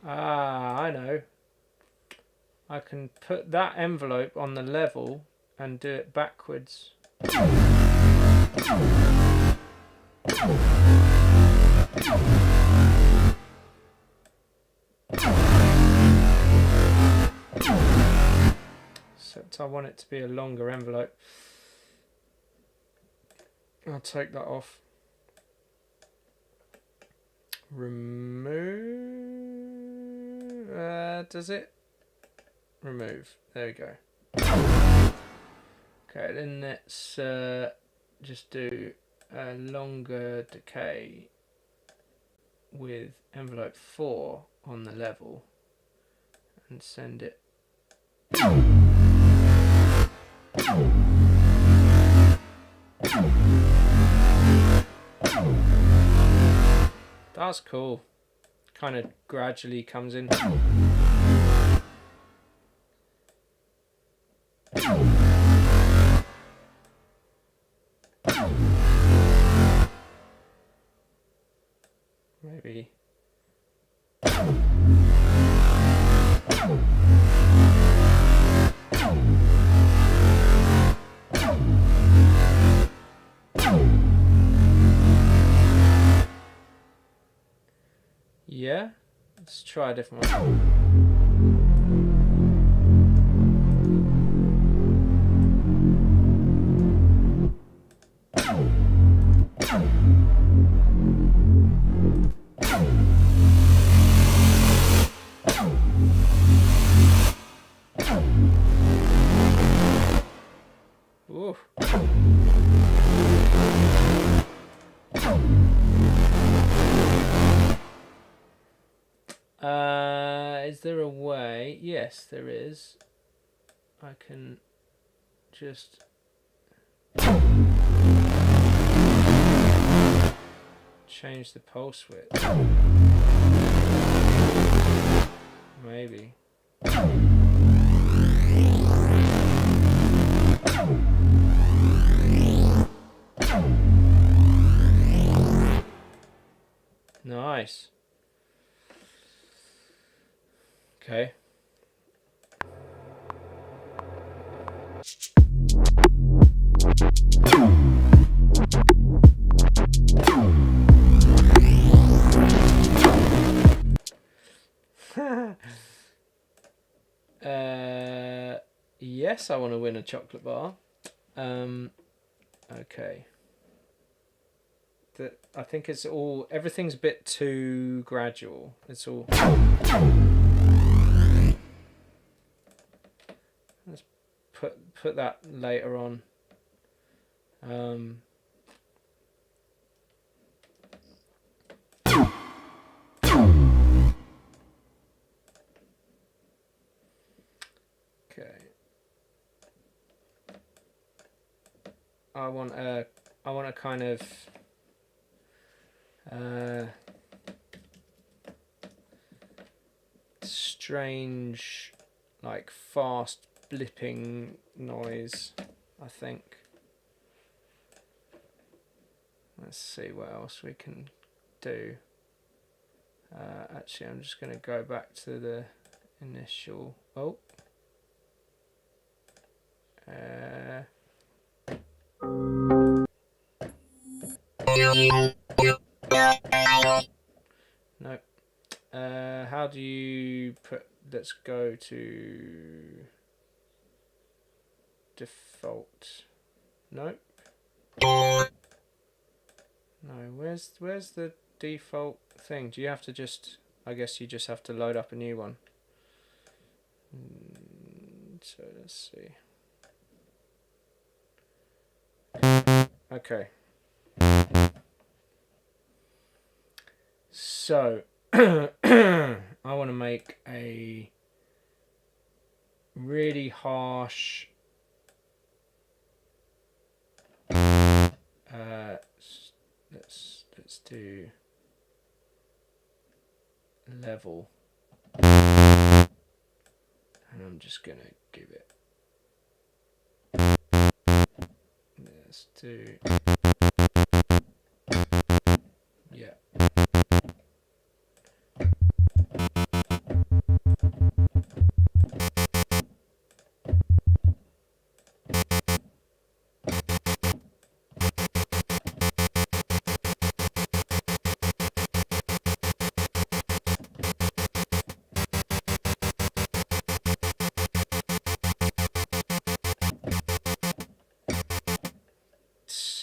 I know. I can put that envelope on the level and do it backwards. Except I want it to be a longer envelope. I'll take that off. Remove. Does it? Remove. There we go. Okay, then let's just do a longer decay with envelope 4 on the level and send it. That's cool. Kind of gradually comes in. maybe. Yeah, let's try a different one. Ooh. Is there a way? Yes, there is. I can just change the pulse width. Maybe. Nice. Okay. Yes, I want to win a chocolate bar. Okay. I think it's all, everything's a bit too gradual. It's all. Let's put that later on. Okay. I want a kind of strange, like fast blipping noise, I think. Let's see what else we can do. Actually, I'm just going to go back to the initial. Oh. No. How do you put? Let's go to default. Nope. No. Where's the default thing? Do you have to just? I guess you just have to load up a new one. So let's see. Okay. So I want to make a really harsh let's do level, and I'm just gonna give it, let's do, yeah.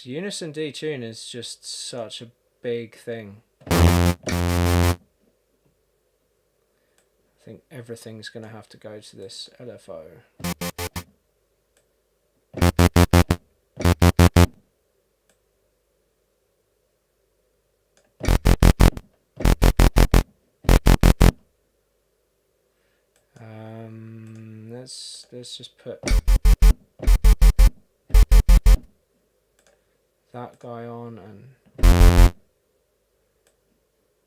Unison detune is just such a big thing. I think everything's going to have to go to this LFO. Let's just put that guy on and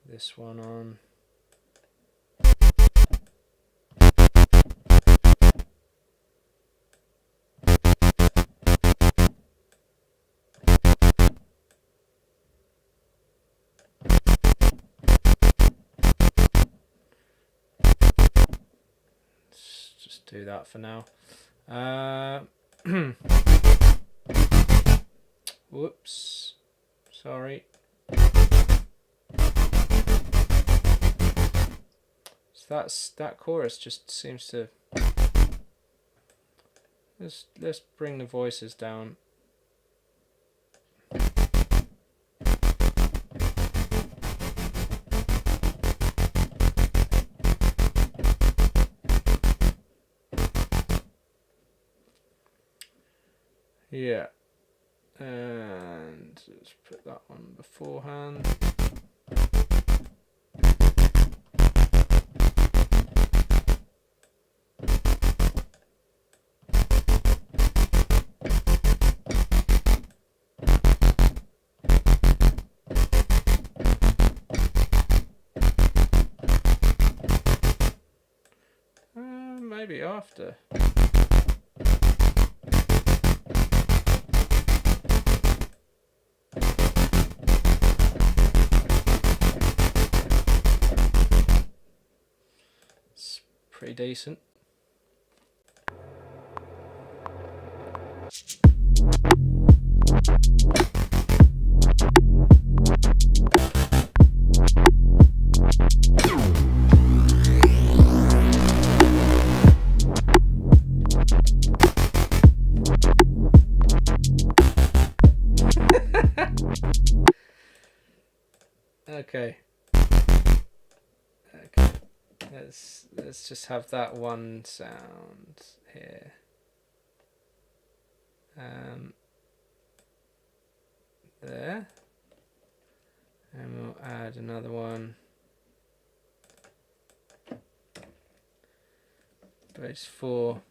this one on. just do that for now. Whoops. Sorry. So that chorus just seems to... Let's bring the voices down. Yeah, and let's put that on beforehand. Maybe after. Pretty decent. Okay. Let's just have that one sound here. There. And we'll add another one. Bass 4.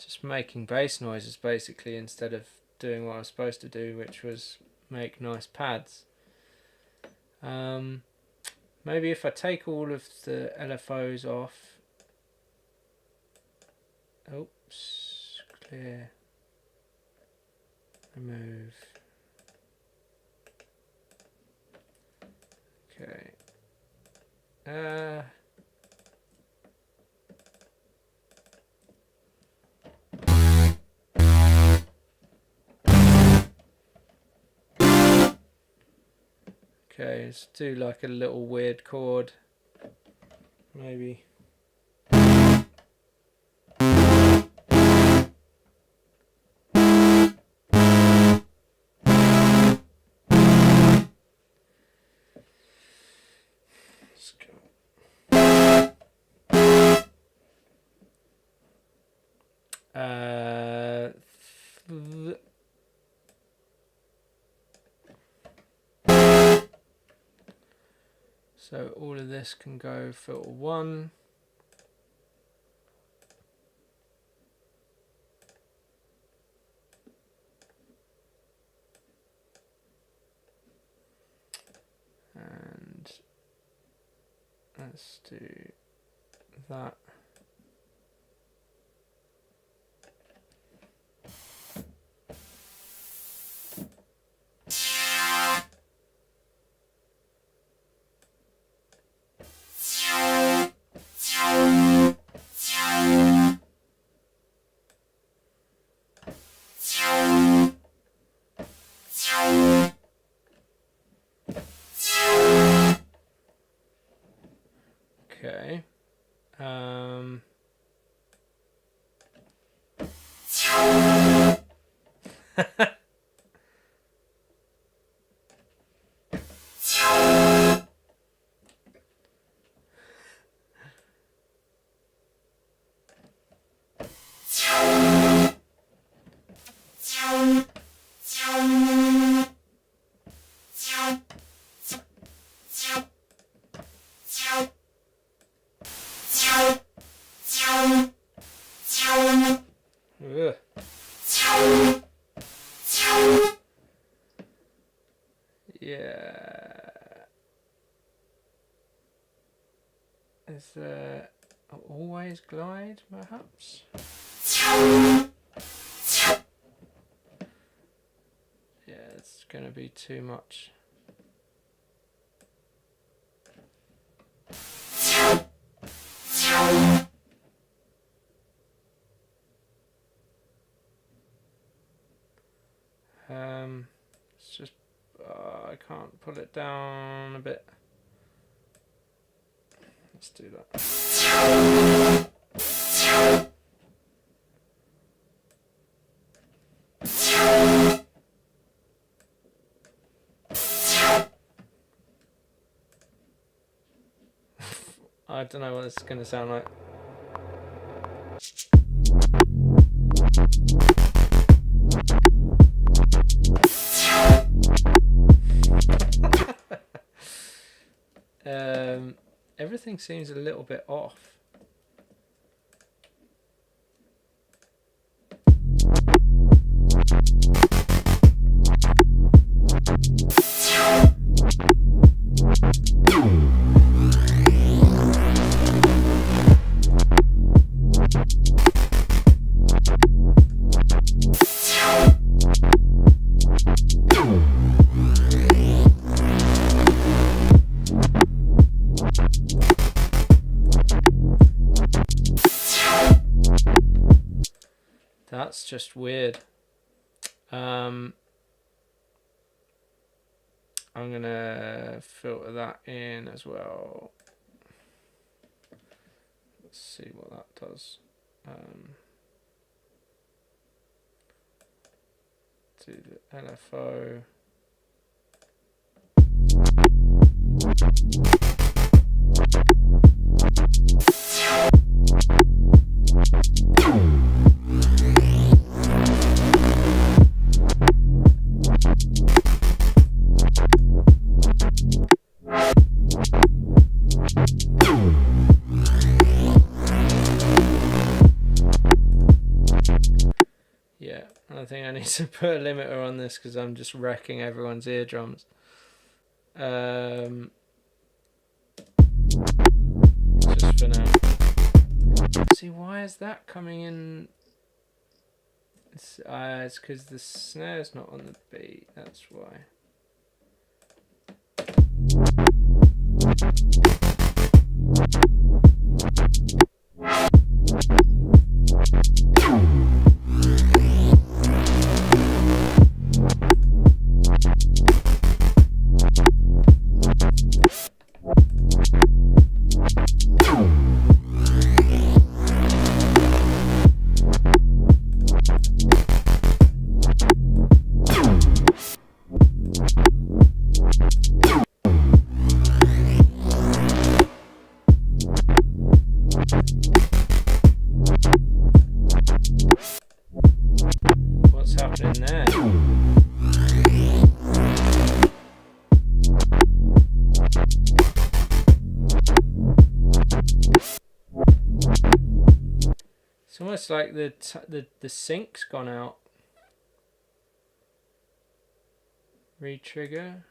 Just making bass noises basically instead of doing what I was supposed to do, which was make nice pads. Maybe if I take all of the LFOs off. Oops, clear. Remove. Okay. Okay, let's do like a little weird chord, maybe. Let's go. So all of this can go filter 1. And let's do that. Okay. Ugh. Yeah. Is there always glide, perhaps? Yeah, it's going to be too much. It's just I can't pull it down a bit. Let's do that. I don't know what this is going to sound like. Everything seems a little bit off. That's just weird. I'm gonna filter that in as well. Let's see what that does. Do the LFO. Yeah, I think I need to put a limiter on this because I'm just wrecking everyone's eardrums. Just for now. See, why is that coming in? It's because the snare's not on the beat, that's why. What's happening there? It's almost like the sync's gone out. Re-trigger.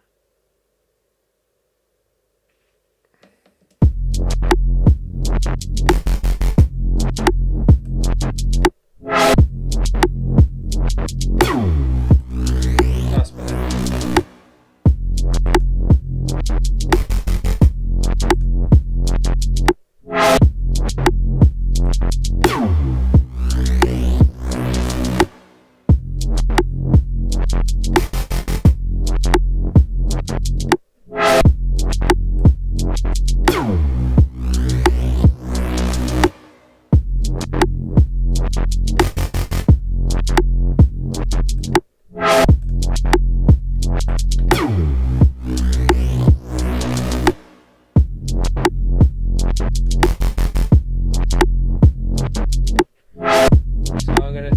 That's better.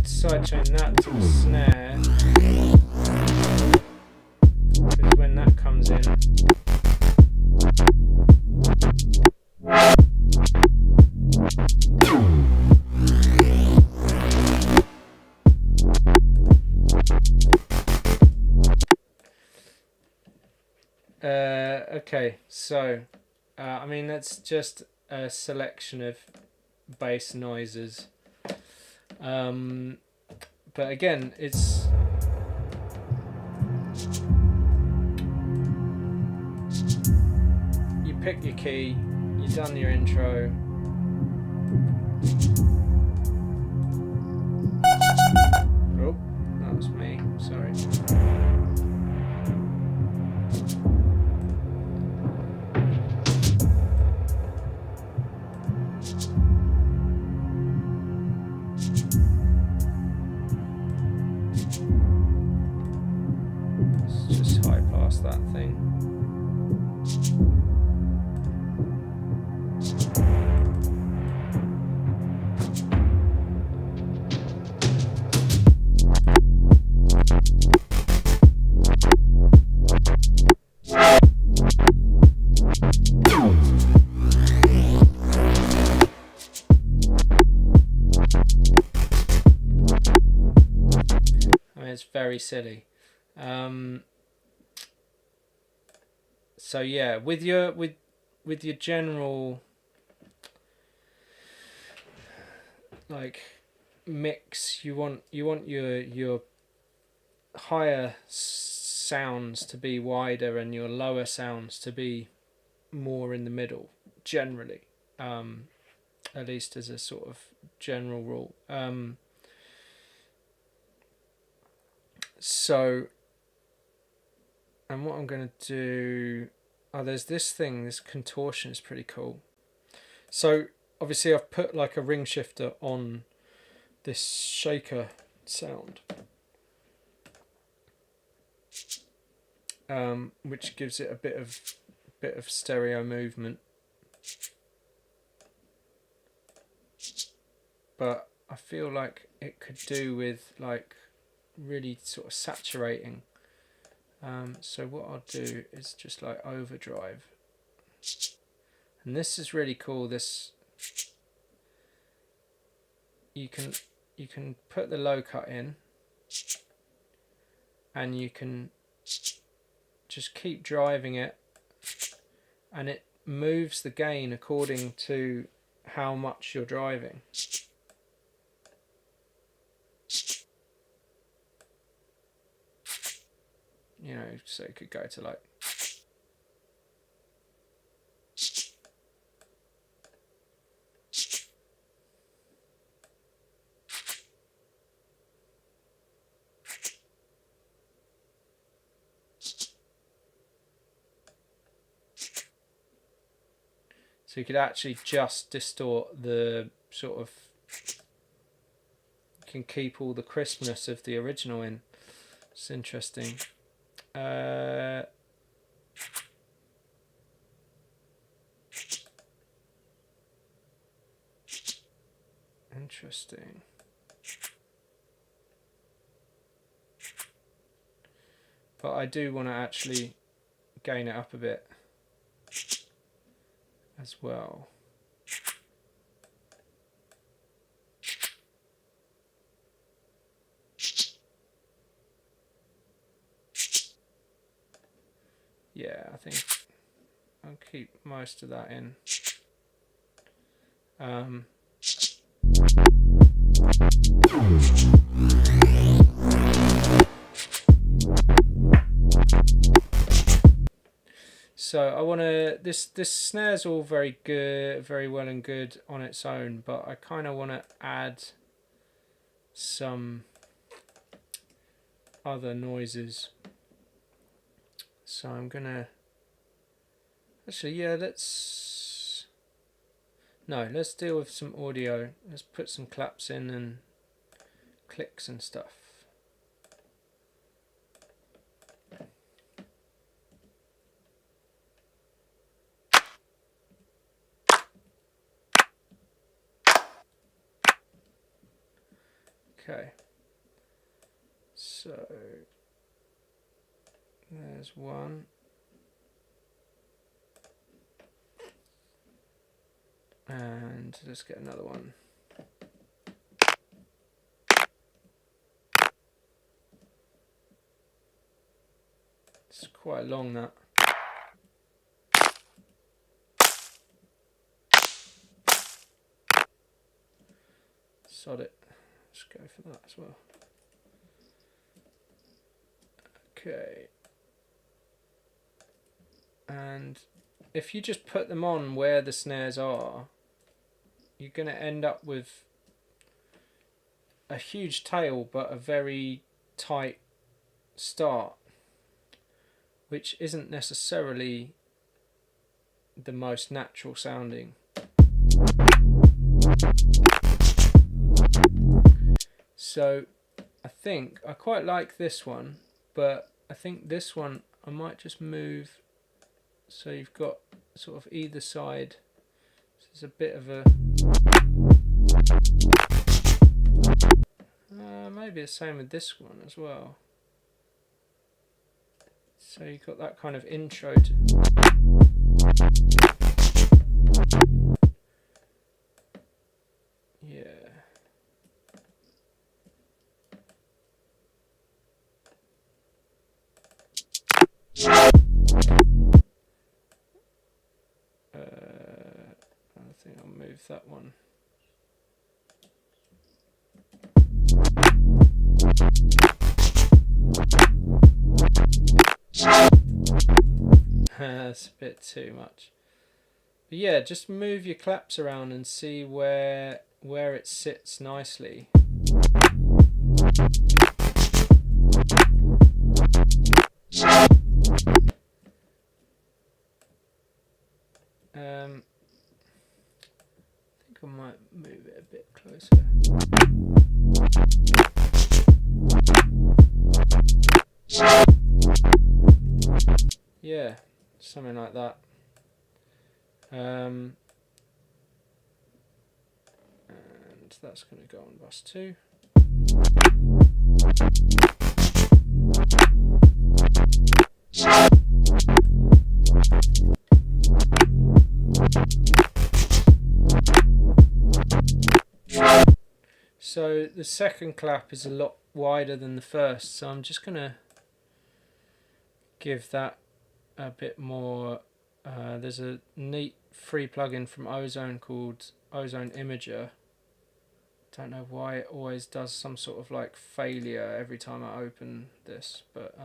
Sidechain that to the snare, because when that comes in, okay, so I mean that's just a selection of bass noises. But again, it's you pick your key, you've done your intro. Oh, that was me, sorry. Let's just high pass that thing. It's very silly. So yeah, with your general like mix, you want your higher sounds to be wider and your lower sounds to be more in the middle, generally, at least as a sort of general rule. So, and what I'm going to do, there's this thing, this contortion is pretty cool. So obviously I've put like a ring shifter on this shaker sound, which gives it a bit of stereo movement, but I feel like it could do with like really sort of saturating. So what I'll do is just like overdrive, and this is really cool. This you can put the low cut in, and you can just keep driving it, and it moves the gain according to how much you're driving. You know, so it could go to like so you could actually just distort the sort of, you can keep all the crispness of the original in. It's interesting. Interesting. But I do want to actually gain it up a bit as well. Yeah, I think I'll keep most of that in. So I want to, this snare's all very good, very well and good on its own, but I kind of want to add some other noises. So I'm gonna actually, yeah, let's deal with some audio. Let's put some claps in and clicks and stuff. Okay, so there's one, and let's get another one. It's quite long, that. Sod it. Let's go for that as well. Okay. And if you just put them on where the snares are, you're going to end up with a huge tail but a very tight start, which isn't necessarily the most natural sounding. So I think I quite like this one, but I think this one I might just move so you've got sort of either side. This is a bit of a maybe the same with this one as well. So you've got that kind of intro to I think I'll move that one. That's a bit too much. But yeah, just move your claps around and see where it sits nicely. I think I might move it a bit closer. Yeah, something like that. And that's going to go on bus 2. So the second clap is a lot wider than the first, so I'm just going to give that a bit more. There's a neat free plugin from Ozone called Ozone Imager. Don't know why it always does some sort of like failure every time I open this, but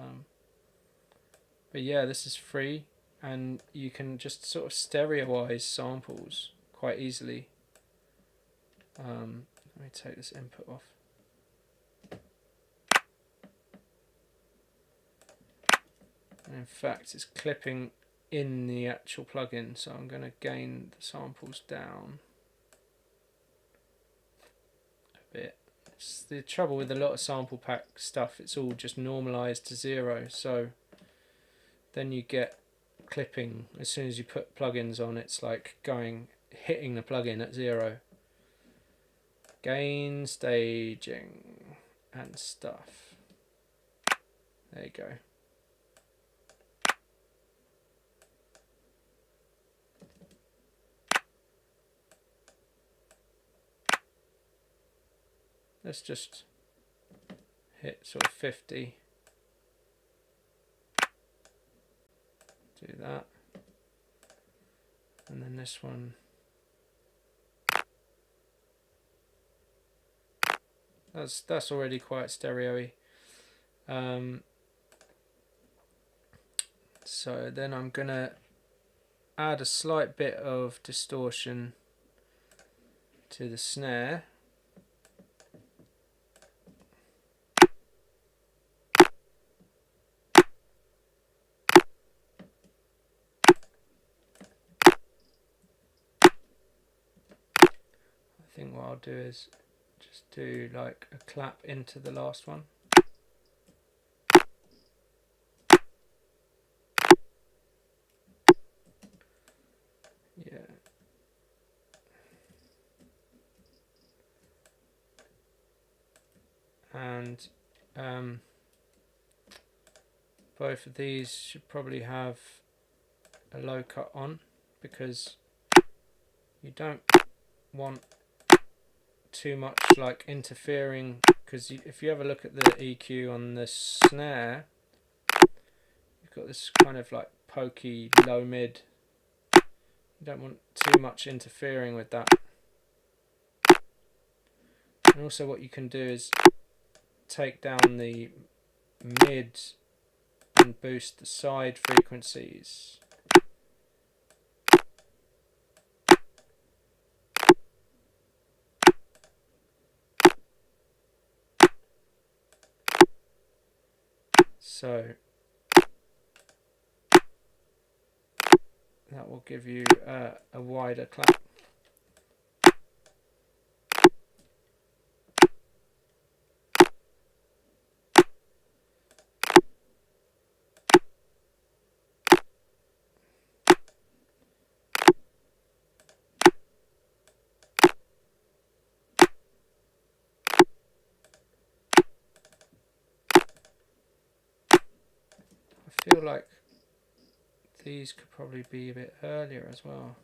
yeah, this is free and you can just sort of stereoize samples quite easily. Let me take this input off. And in fact, it's clipping in the actual plugin, so I'm going to gain the samples down a bit. It's the trouble with a lot of sample pack stuff, it's all just normalized to 0, so then you get clipping as soon as you put plugins on. It's like hitting the plugin at 0. Gain, staging and stuff. There you go. Let's just hit sort of 50. Do that. And then this one. That's already quite stereo-y. So then I'm gonna add a slight bit of distortion to the snare. I think what I'll do is just do like a clap into the last one. Yeah. And both of these should probably have a low cut on, because you don't want too much like interfering, because if you have a look at the EQ on the snare, you've got this kind of like pokey low mid. You don't want too much interfering with that. And also what you can do is take down the mid and boost the side frequencies. So that will give you a wider clap. feel like these could probably be a bit earlier as well.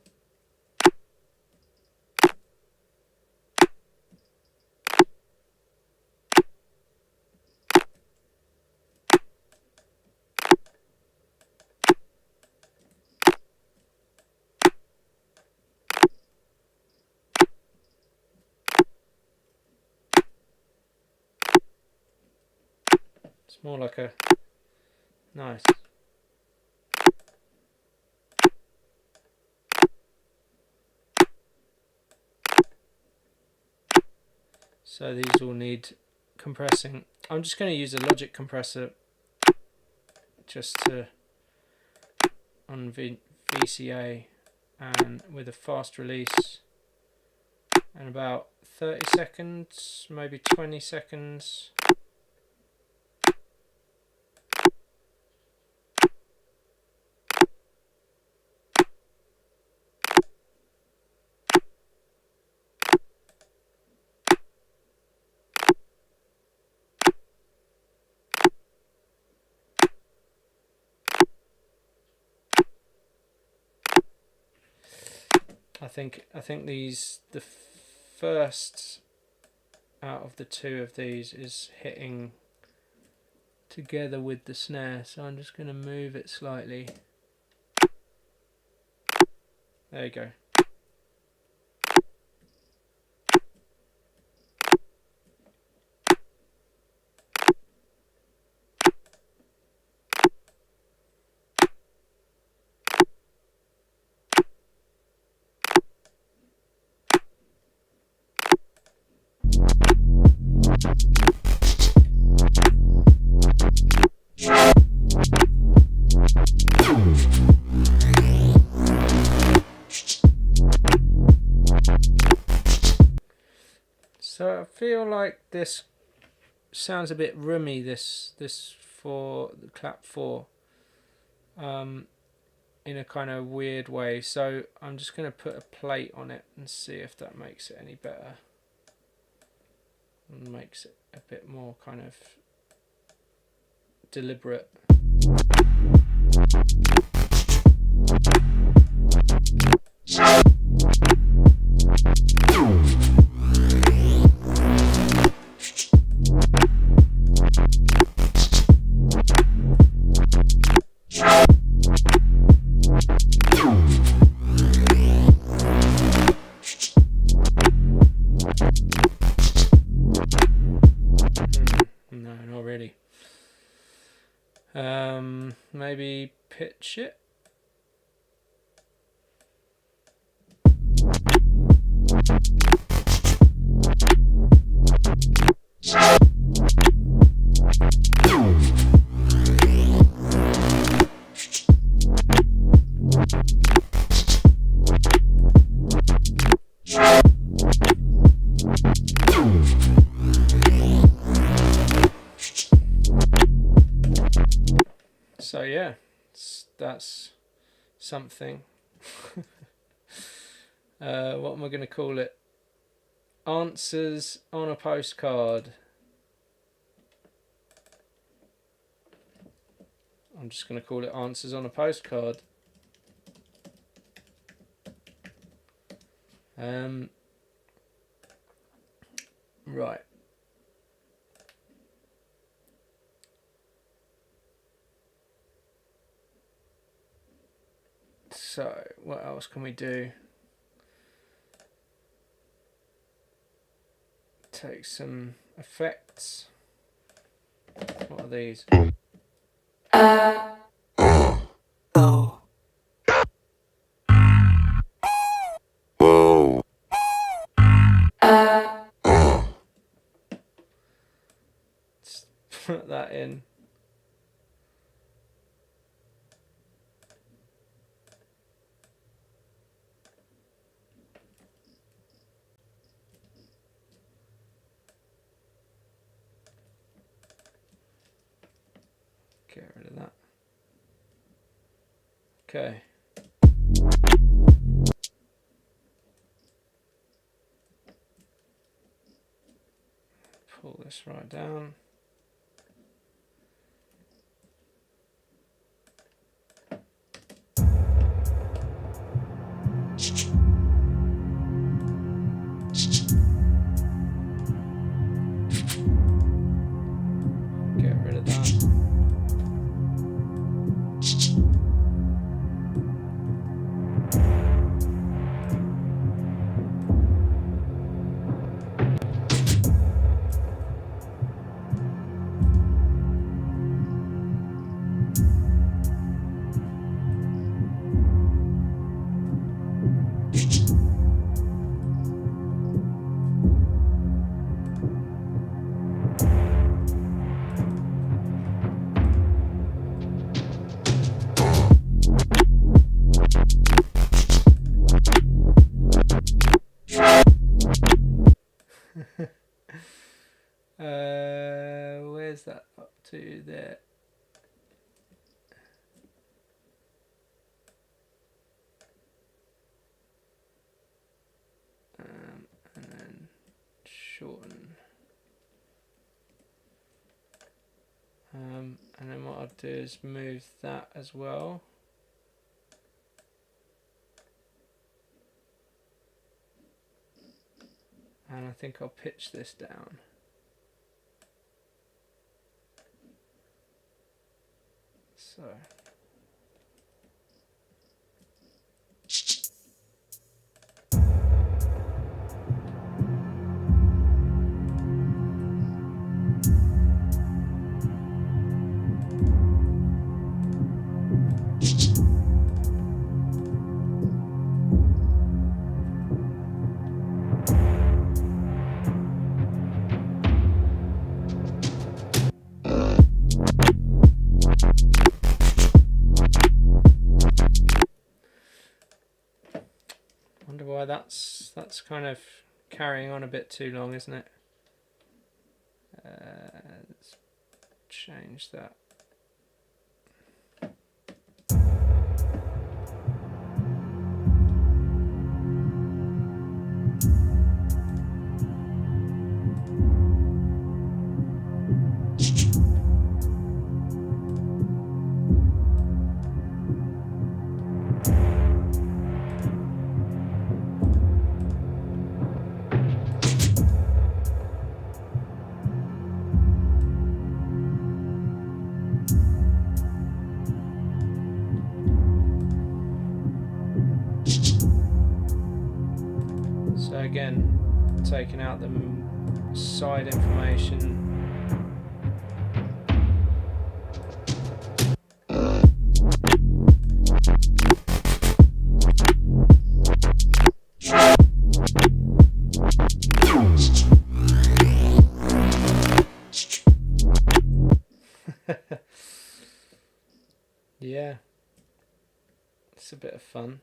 It's more like a nice. So these all need compressing. I'm just going to use a Logic compressor just to on VCA and with a fast release and about 30 seconds, maybe 20 seconds. I think these, the first out of the two of these is hitting together with the snare, so I'm just going to move it slightly. There you go. So I feel like this sounds a bit roomy, this for the clap 4, in a kind of weird way. So I'm just going to put a plate on it and see if that makes it any better and makes it a bit more kind of deliberate. No, not really. Maybe pitch it. So yeah, that's something. What am I going to call it? Answers on a postcard. I'm just going to call it Answers on a Postcard. Right. So, what else can we do? Take some effects. What are these? Oh. Whoa. Let's put that in. Get rid of that. Okay. Pull this right down. Where's that up to there? And then shorten. And then what I'll do is move that as well. And I think I'll pitch this down. So. Wonder why that's kind of carrying on a bit too long, isn't it? Let's change that. So again, taking out the side information. Yeah, it's a bit of fun.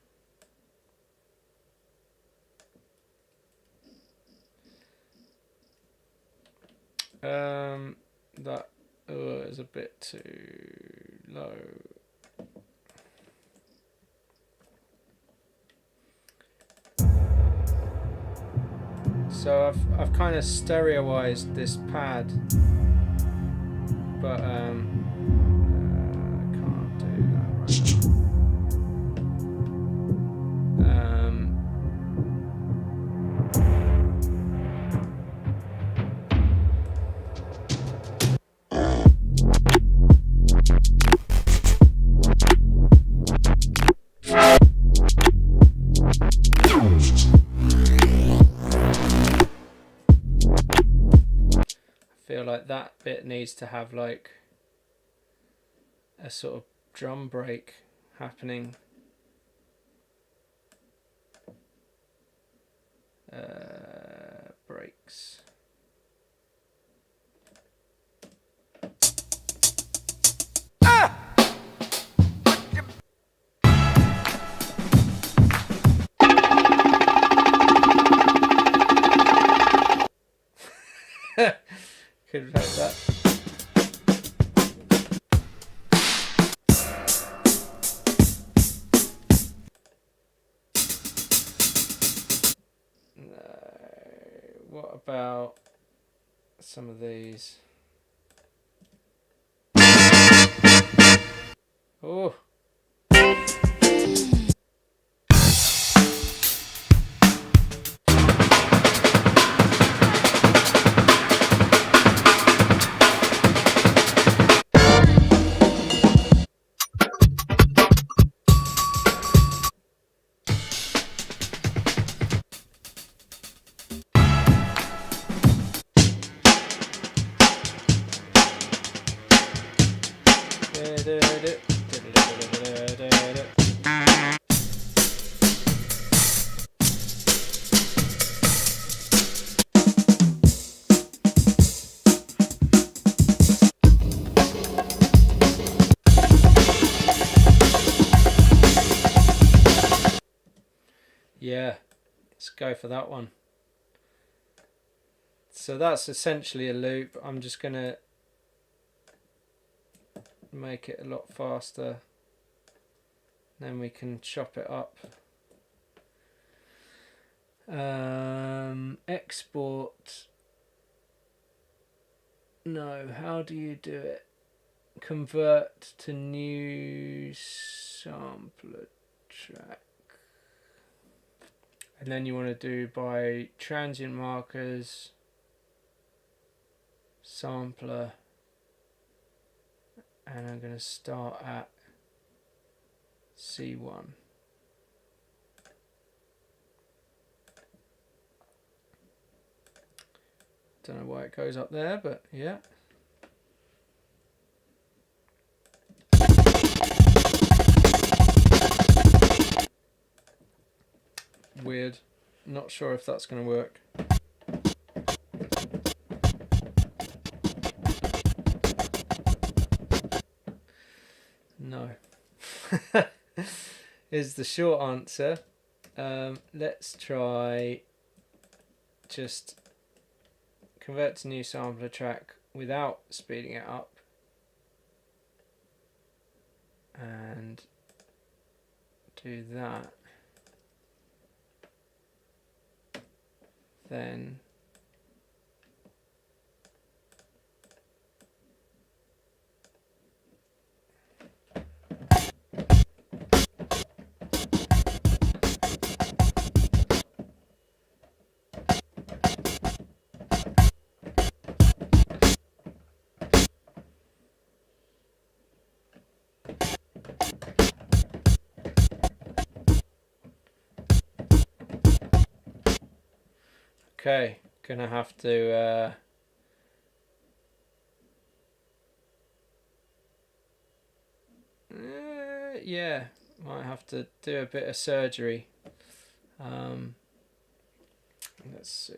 That is a bit too low. So I've kind of stereoized this pad, but I can't do that right now. Feel like that bit needs to have like a sort of drum break happening. Breaks. Could have had that. What about some of these? Oh. Yeah, let's go for that one. So that's essentially a loop. I'm just going to make it a lot faster. Then we can chop it up. Export. No, how do you do it? Convert to new sampler track. And then you want to do by transient markers, sampler, and I'm going to start at C1. Don't know why it goes up there, but yeah. Weird. Not sure if that's going to work. No. Is the short answer. Let's try just convert to new sampler track without speeding it up. And do that. Then okay, gonna have to yeah, might have to do a bit of surgery. Let's see.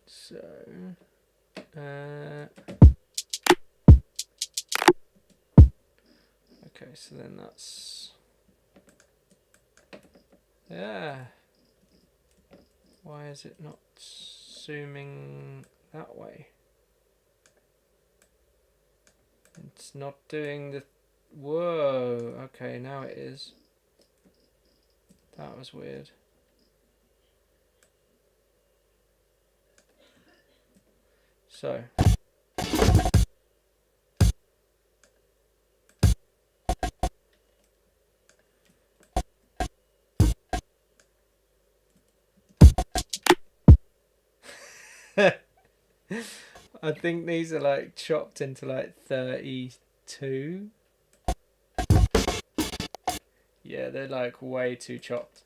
So okay, so then that's, yeah. Why is it not zooming that way? It's not doing the, whoa, okay, now it is. That was weird. So I think these are like chopped into like 32. Yeah, they're like way too chopped.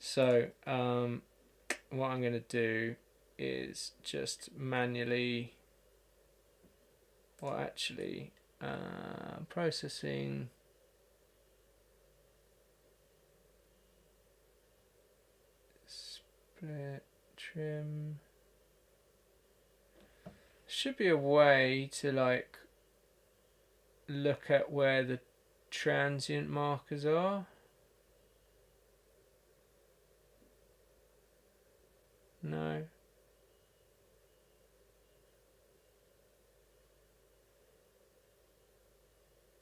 So what I'm going to do is just manually, well actually processing, split, trim. Should be a way to like look at where the transient markers are. No.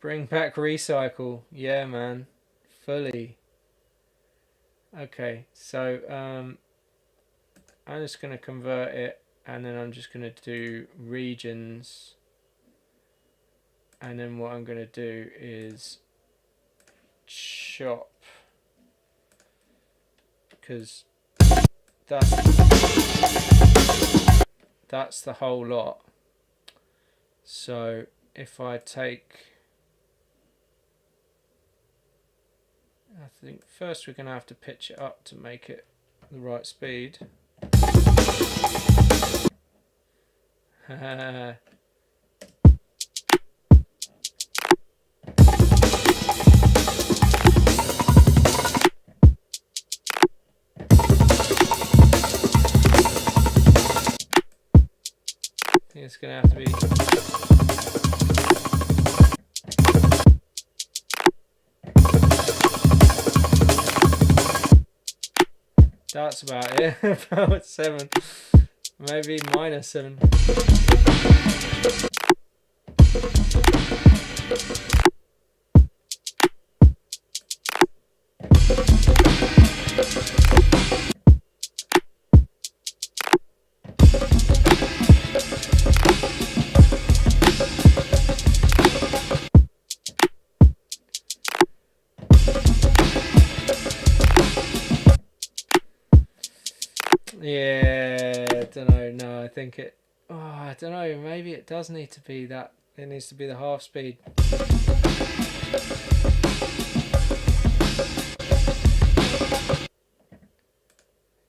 Bring back recycle. Yeah, man. Fully. Okay, so I'm just going to convert it, and then I'm just going to do regions, and then what I'm going to do is chop, because that's the whole lot. So if I take, I think first we're going to have to pitch it up to make it the right speed. It's going to have to be That's about it. About 7. Maybe -7. Yeah, I don't know. No, I think it. Oh, I don't know. Maybe it does need to be that. It needs to be the half speed.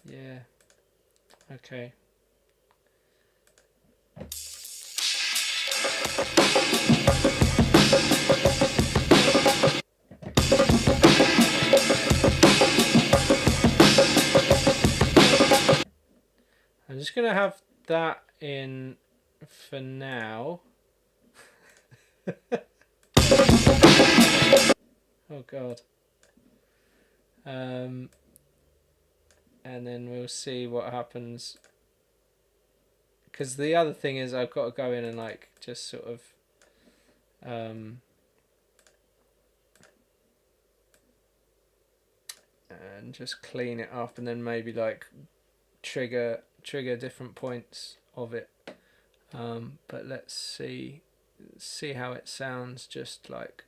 Yeah. Okay. I'm just gonna have that in for now. Oh god. And then we'll see what happens. Because the other thing is I've got to go in and like just sort of and just clean it up, and then maybe like trigger different points of it. But let's see how it sounds just like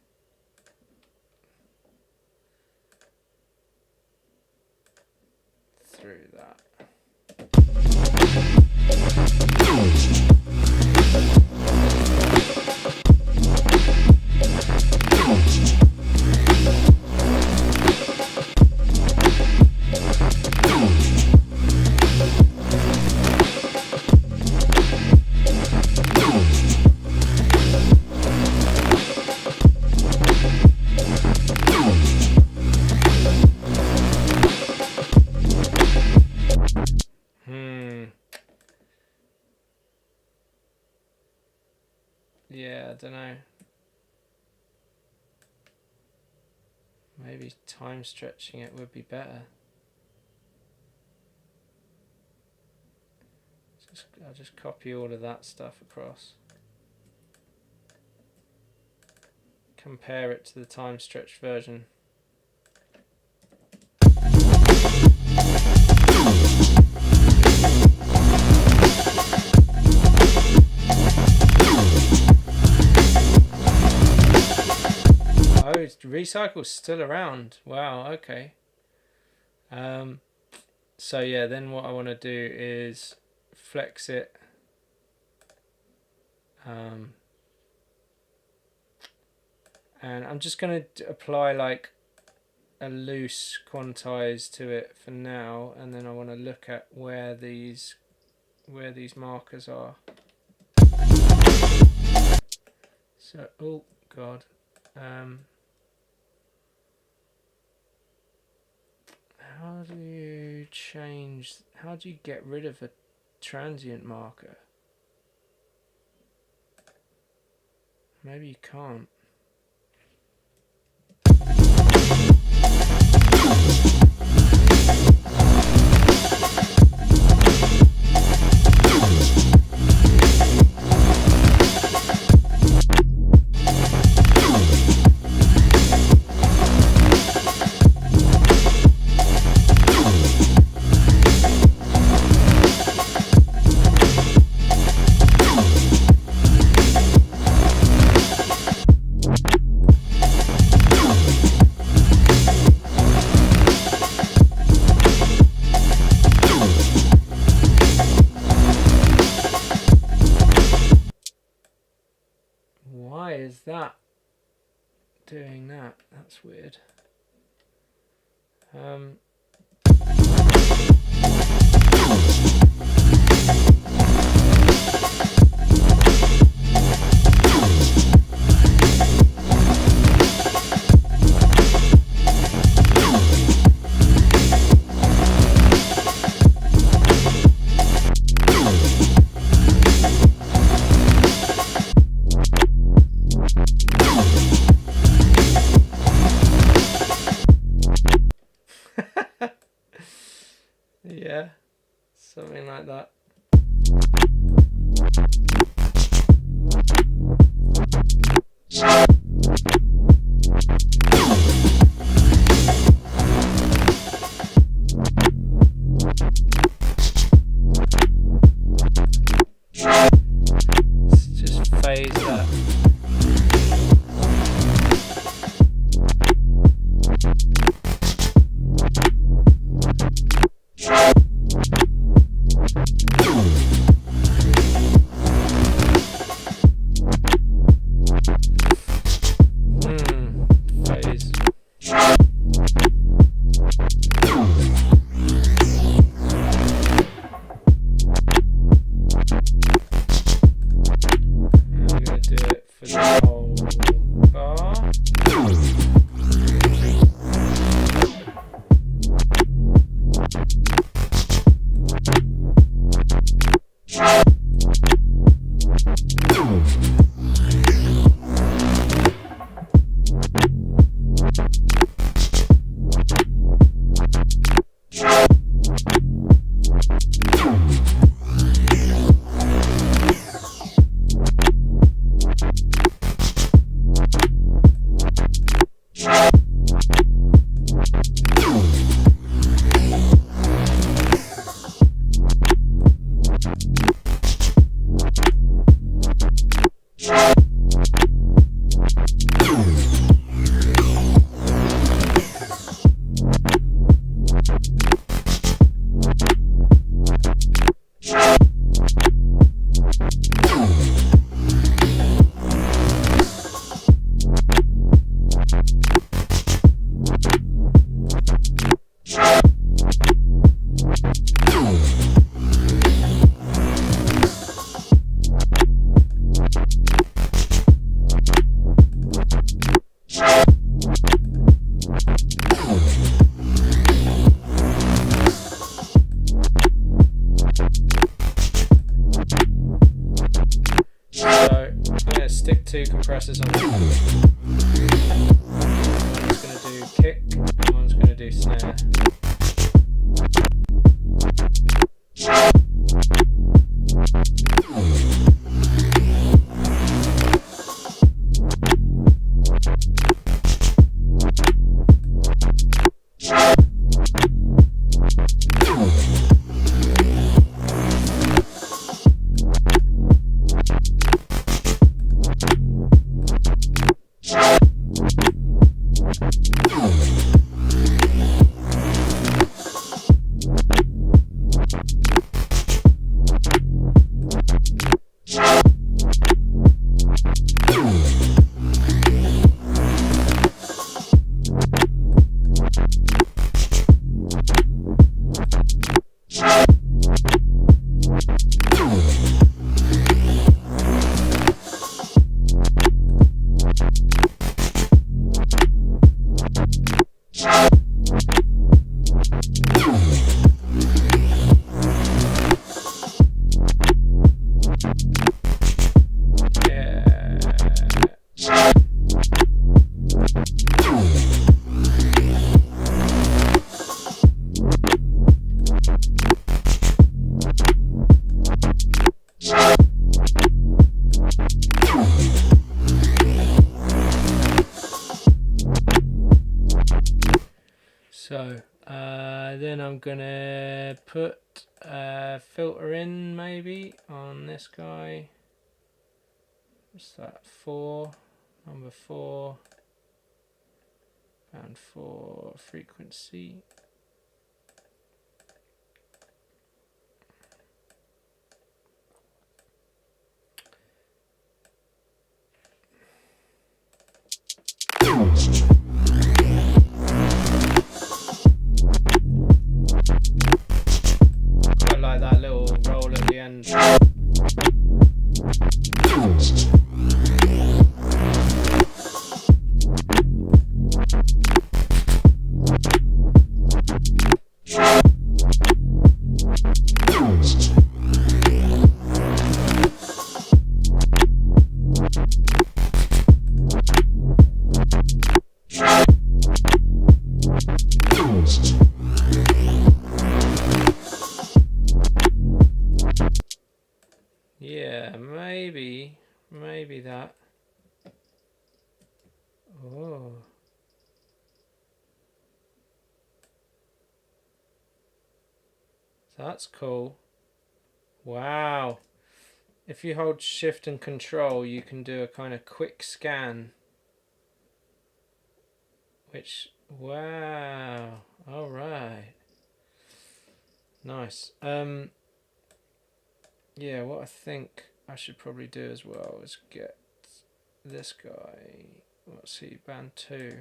through that. Yeah, I don't know. Maybe time stretching it would be better. I'll just copy all of that stuff across. Compare it to the time stretched version. Oh, recycle's still around. Wow, okay. So yeah, then what I want to do is flex it. And I'm just going to apply like a loose quantize to it for now, and then I want to look at where these markers are. So, oh god. How do you change, how do you get rid of a transient marker? Maybe you can't. Why is that doing that? That's weird. Yeah, something like that. Let's just phase that. Phase. I'm going to do it for the whole bar. So I'm going to stick two compressors on it. One's going to do kick, and one's going to do snare. So then I'm gonna put a filter in maybe on this guy. What's that? Number 4, band 4 frequency. I like that little roll at the end. maybe that. Oh. That's cool. Wow. If you hold shift and control, you can do a kind of quick scan. Which, wow. All right. Nice. Yeah, what I think I should probably do as well is get this guy. Let's see, band 2.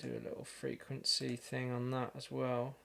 Do a little frequency thing on that as well.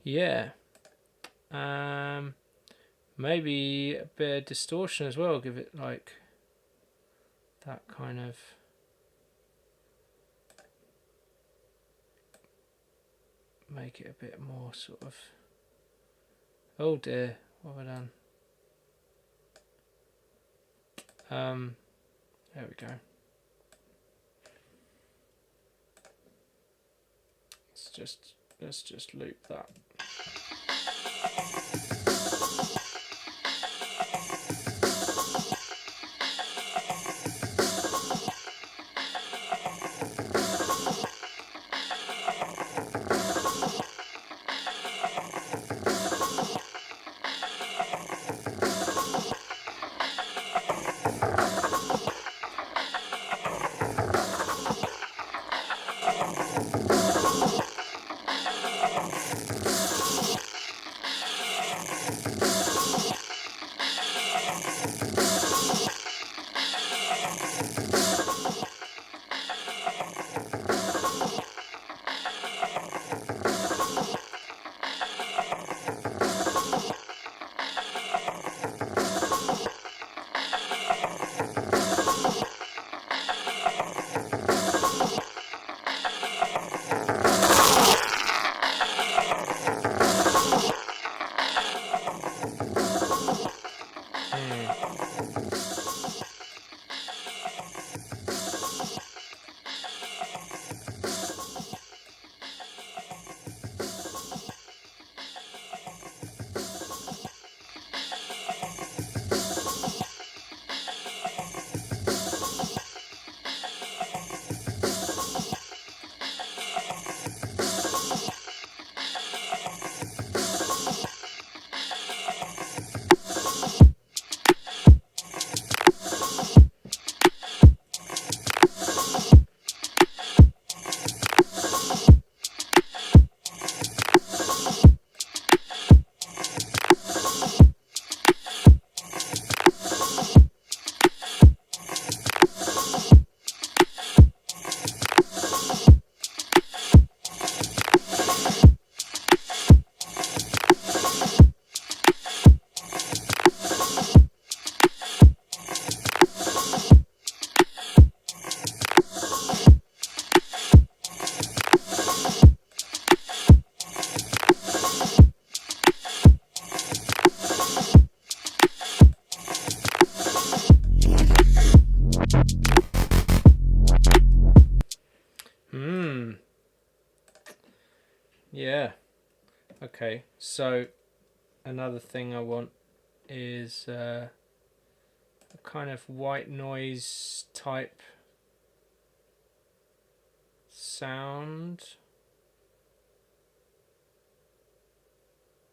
Yeah. Maybe a bit of distortion as well. Give it like that kind of. Make it a bit more sort of. Oh dear, what have I done? There we go. Let's just loop that. Yeah. Okay. So another thing I want is a kind of white noise type sound.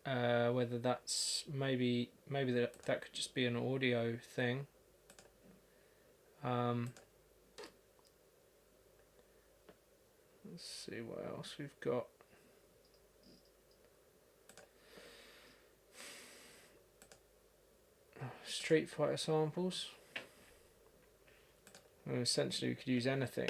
Whether that's maybe that could just be an audio thing. Let's see what else we've got. Street Fighter samples. Well, essentially, we could use anything.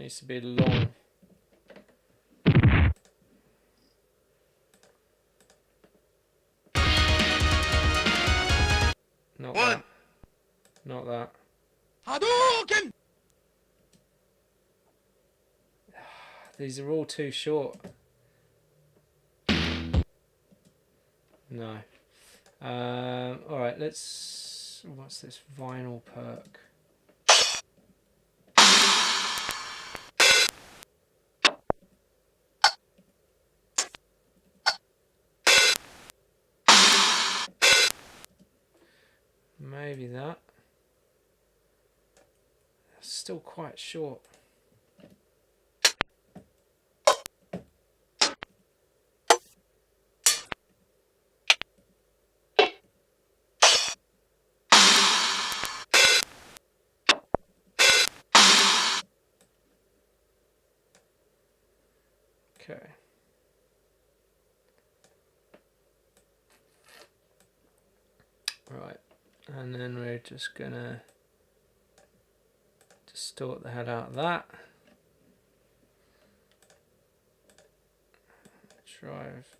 needs to be long. Not One. that. Not that. Hadouken! These are all too short. No. Alright, let's... What's this vinyl perk? Maybe that. Still quite short. Okay. Right, and then we're just gonna distort the head out of that. Drive.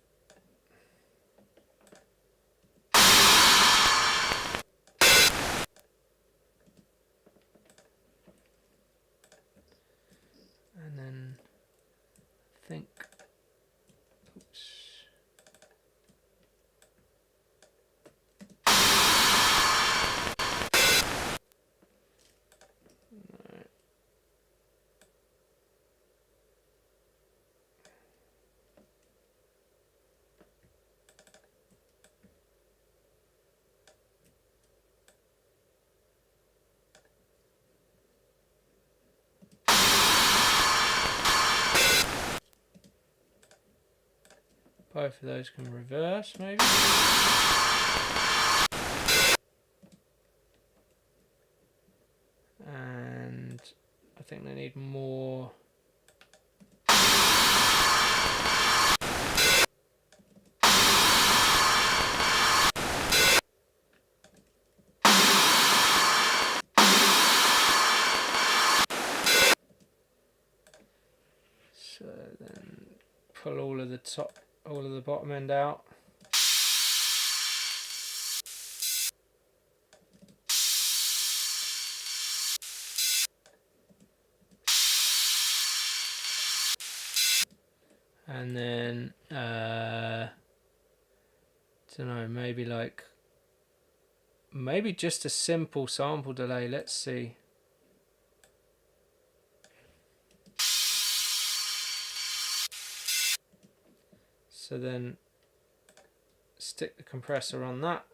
And then think. Oops. Both of those can reverse, maybe. And I think they need more. So then pull all of the bottom end out. And then don't know, maybe just a simple sample delay. Let's see. So then stick the compressor on that.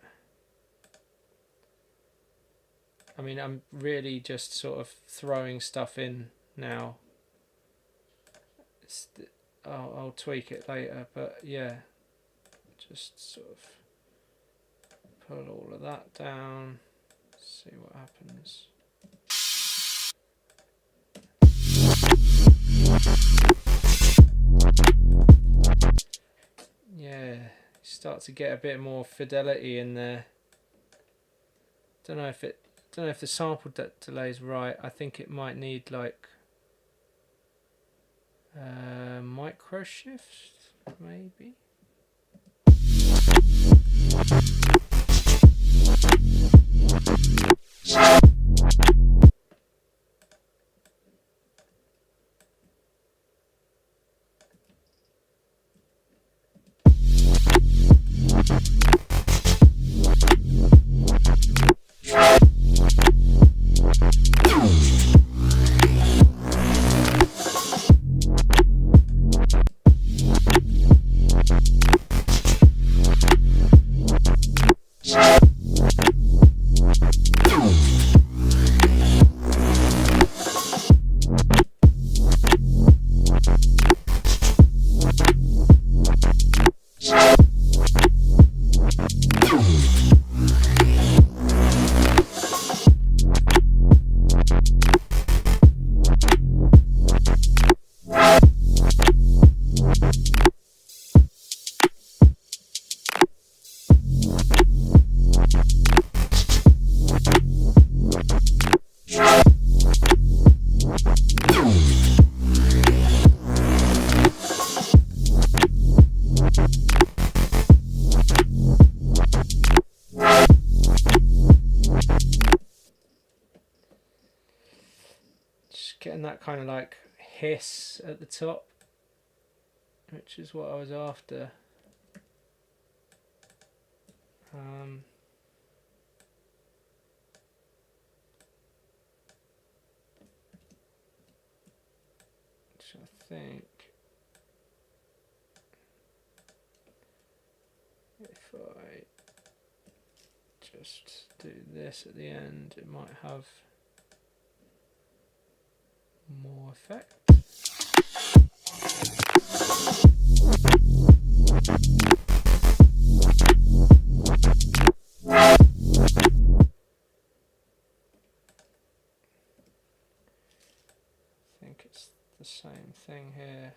I mean, I'm really just sort of throwing stuff in now. I'll tweak it later, but yeah, just sort of pull all of that down, see what happens. Yeah, you start to get a bit more fidelity in there. Don't know if the sample delay is right. I think it might need like micro shift, maybe. that kind of like hiss at the top, which is what I was after. Which I think if I just do this at the end, it might have more effect. I think it's the same thing here.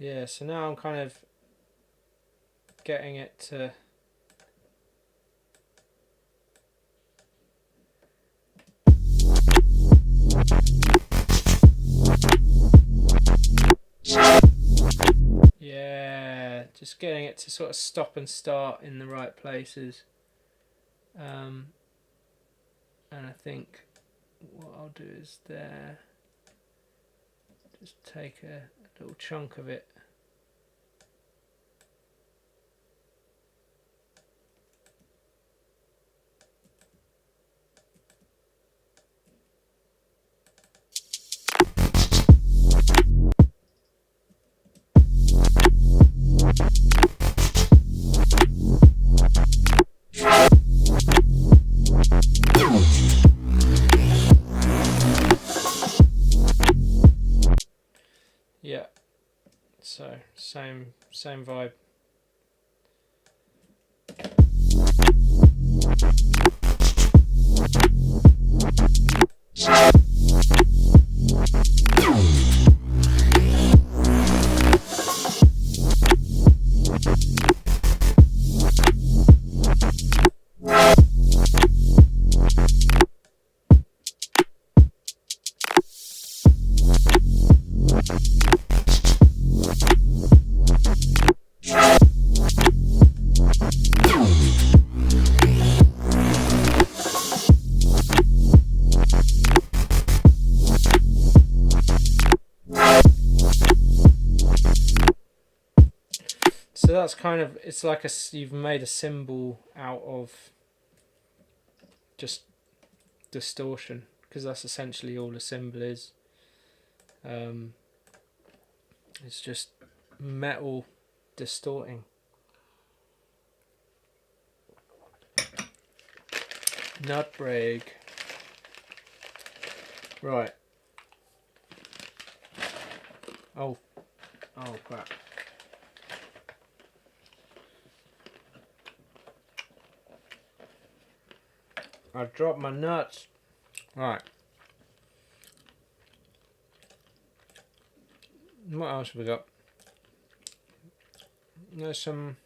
Yeah, so now I'm kind of getting it to just getting it to sort of stop and start in the right places. And I think what I'll do is there, just take a little chunk of it. Yeah, so same vibe. So that's kind of, it's like you've made a symbol out of just distortion, because that's essentially all a symbol is. It's just metal distorting. Nut break. Right. Oh crap. I dropped my nuts. Right. What else have we got? There's some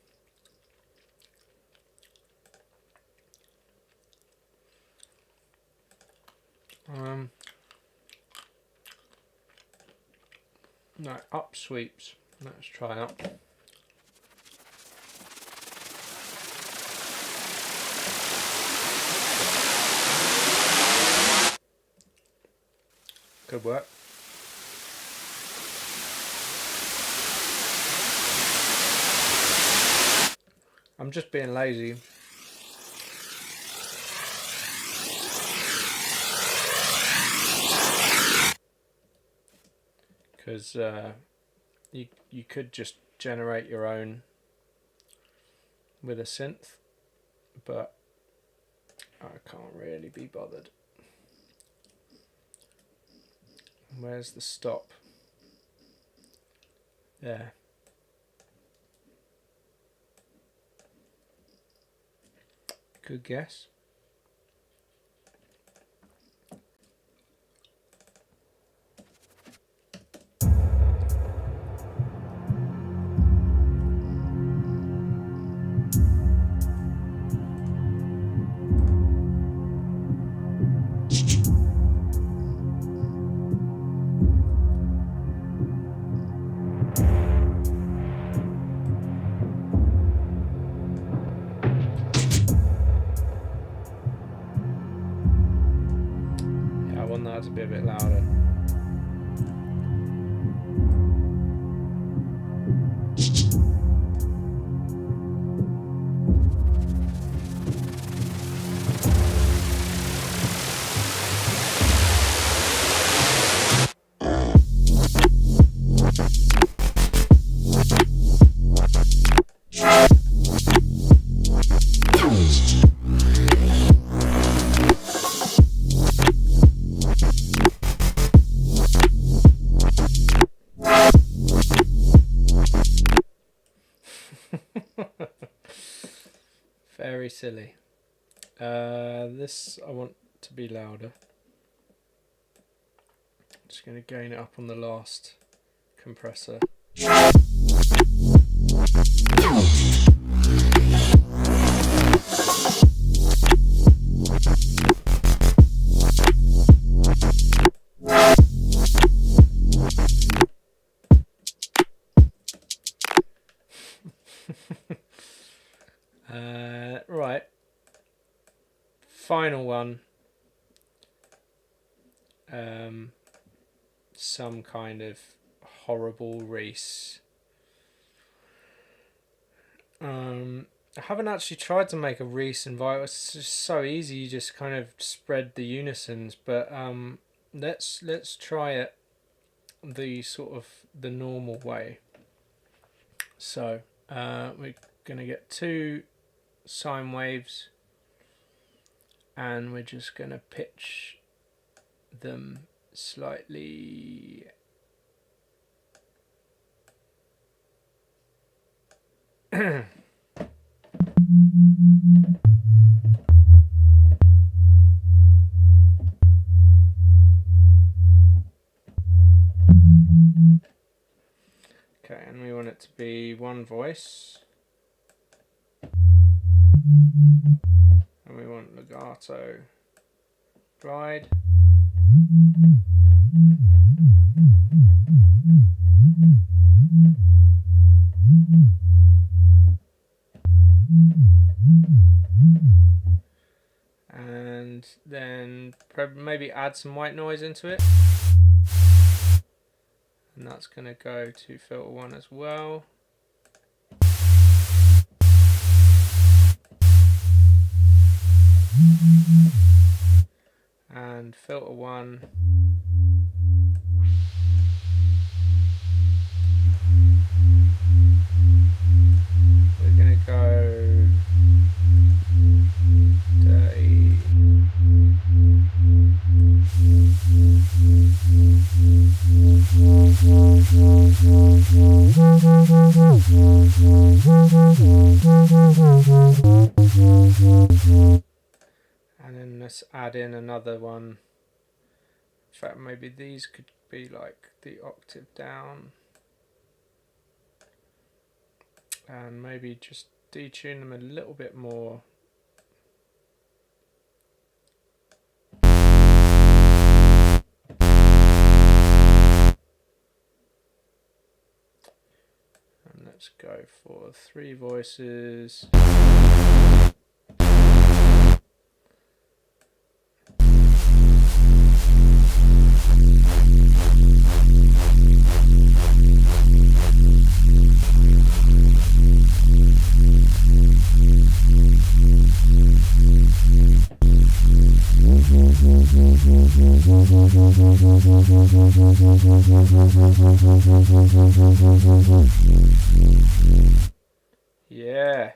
no, up sweeps. Let's try that. Good work. I'm just being lazy. Because you could just generate your own with a synth, but I can't really be bothered. Where's the stop? There. Good guess. To be a bit louder. Very silly. This I want to be louder. I'm just going to gain it up on the last compressor. Right. Final one. Some kind of horrible Reese. I haven't actually tried to make a Reese invite. It's just so easy. You just kind of spread the unisons. But let's try it the sort of the normal way. So we're gonna get 2 sine waves, and we're just gonna pitch them slightly. Okay, and we want it to be one voice. And we want legato glide. And then maybe add some white noise into it. And that's going to go to filter 1 as well. And filter 1. We're going to go dirty. And then let's add in another one. In fact, maybe these could be like the octave down. And maybe just detune them a little bit more. And let's go for 3 voices. Yeah.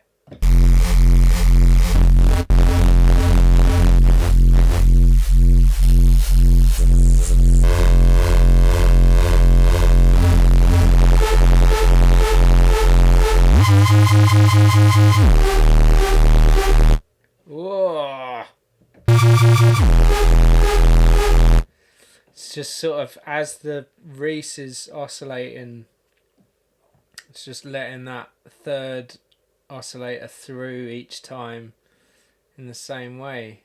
Whoa. It's just sort of as the Reese is oscillating, it's just letting that third oscillator through each time in the same way.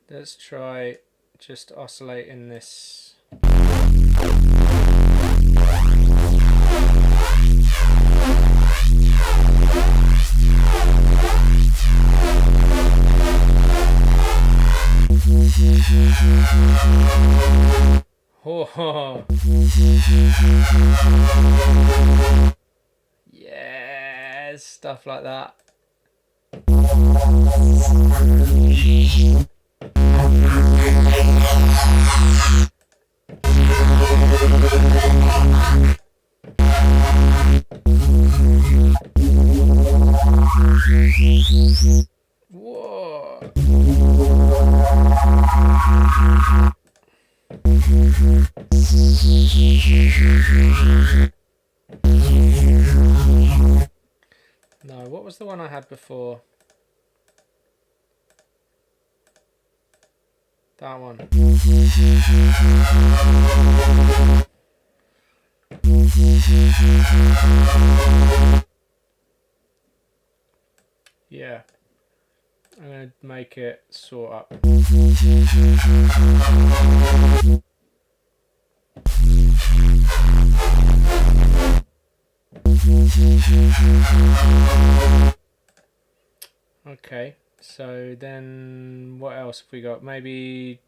Let's try just oscillating this. Oh, yeah, stuff like that. Whoa. No, what was the one I had before? That one. Yeah. I'm going to make it sort up. Okay, so then what else have we got? Maybe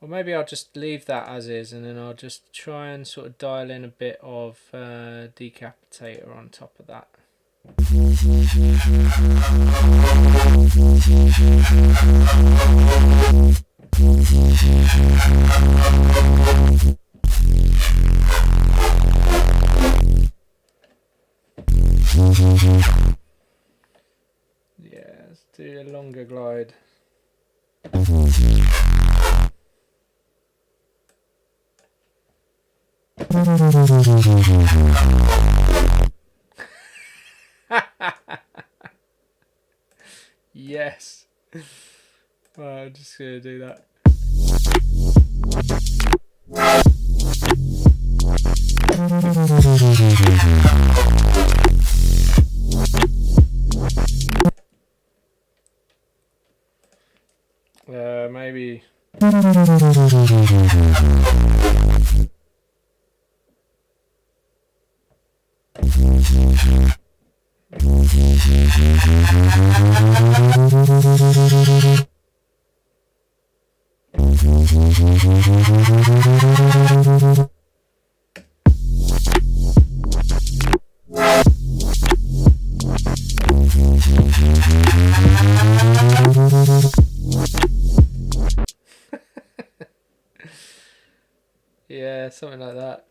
I'll just leave that as is, and then I'll just try and sort of dial in a bit of decapitator on top of that. Yeah, let's do a longer glide. Yes. Well, I'm just going to do that. Maybe. Yeah, something like that.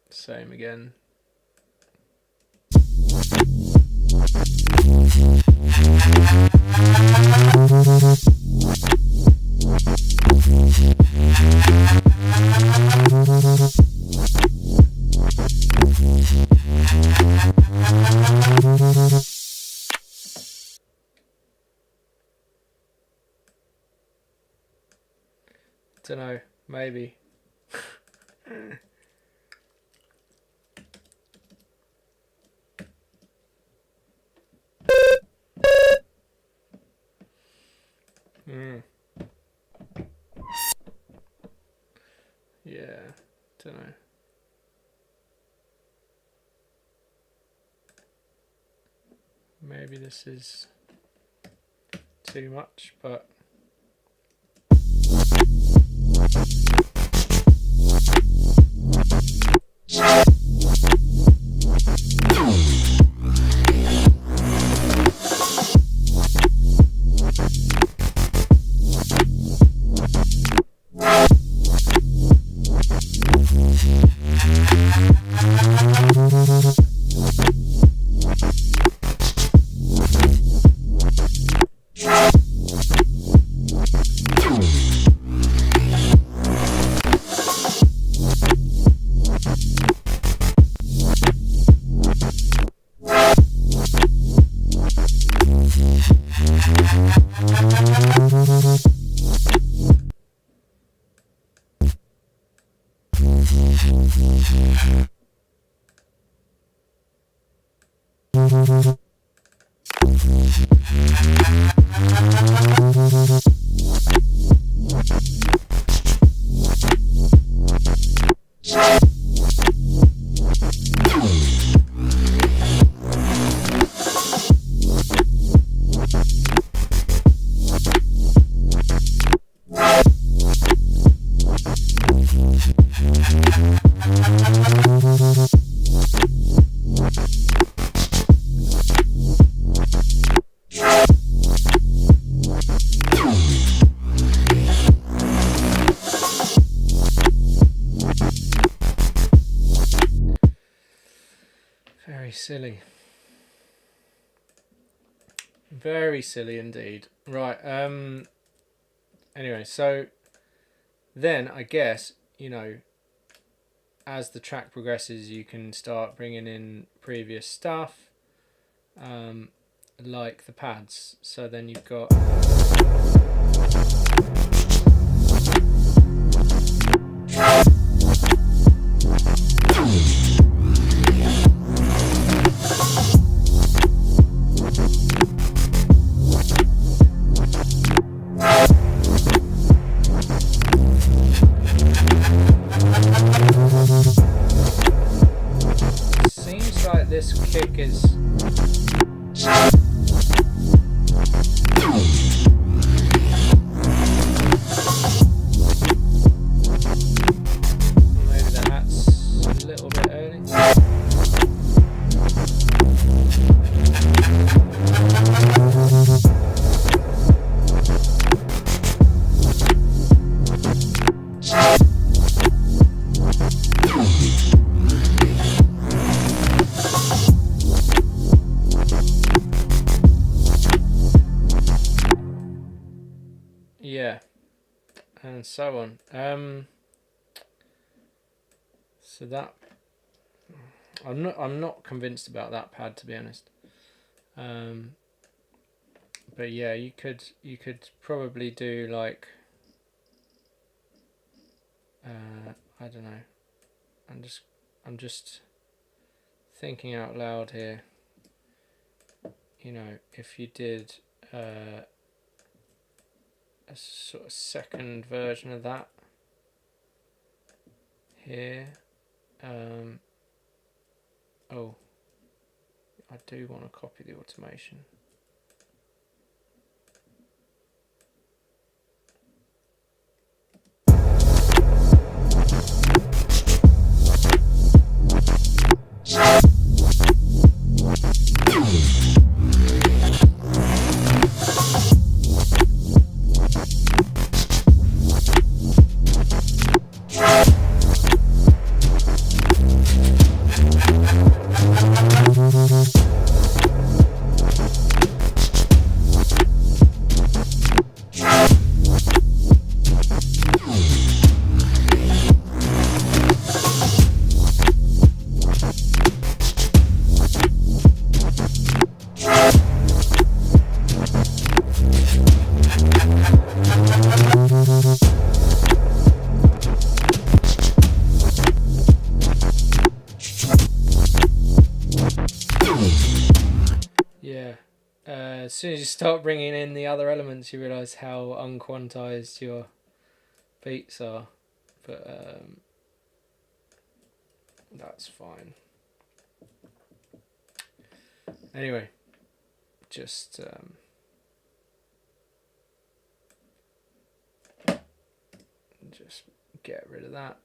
Same again. don't know, maybe. Yeah, don't know. Maybe this is too much, but very silly. Very silly indeed. Right, anyway, so then I guess, you know, as the track progresses, you can start bringing in previous stuff, like the pads. So then you've got seems like this kick is maybe the hat's a little bit early. Yeah, and so on. So that I'm not convinced about that pad, to be honest. But yeah, you could probably do like I don't know. I'm just thinking out loud here. You know, if you did a sort of second version of that here. Oh, I do want to copy the automation. Yeah. As soon as you start bringing in the other elements, you realise how unquantized your beats are. But that's fine. Anyway, just get rid of that.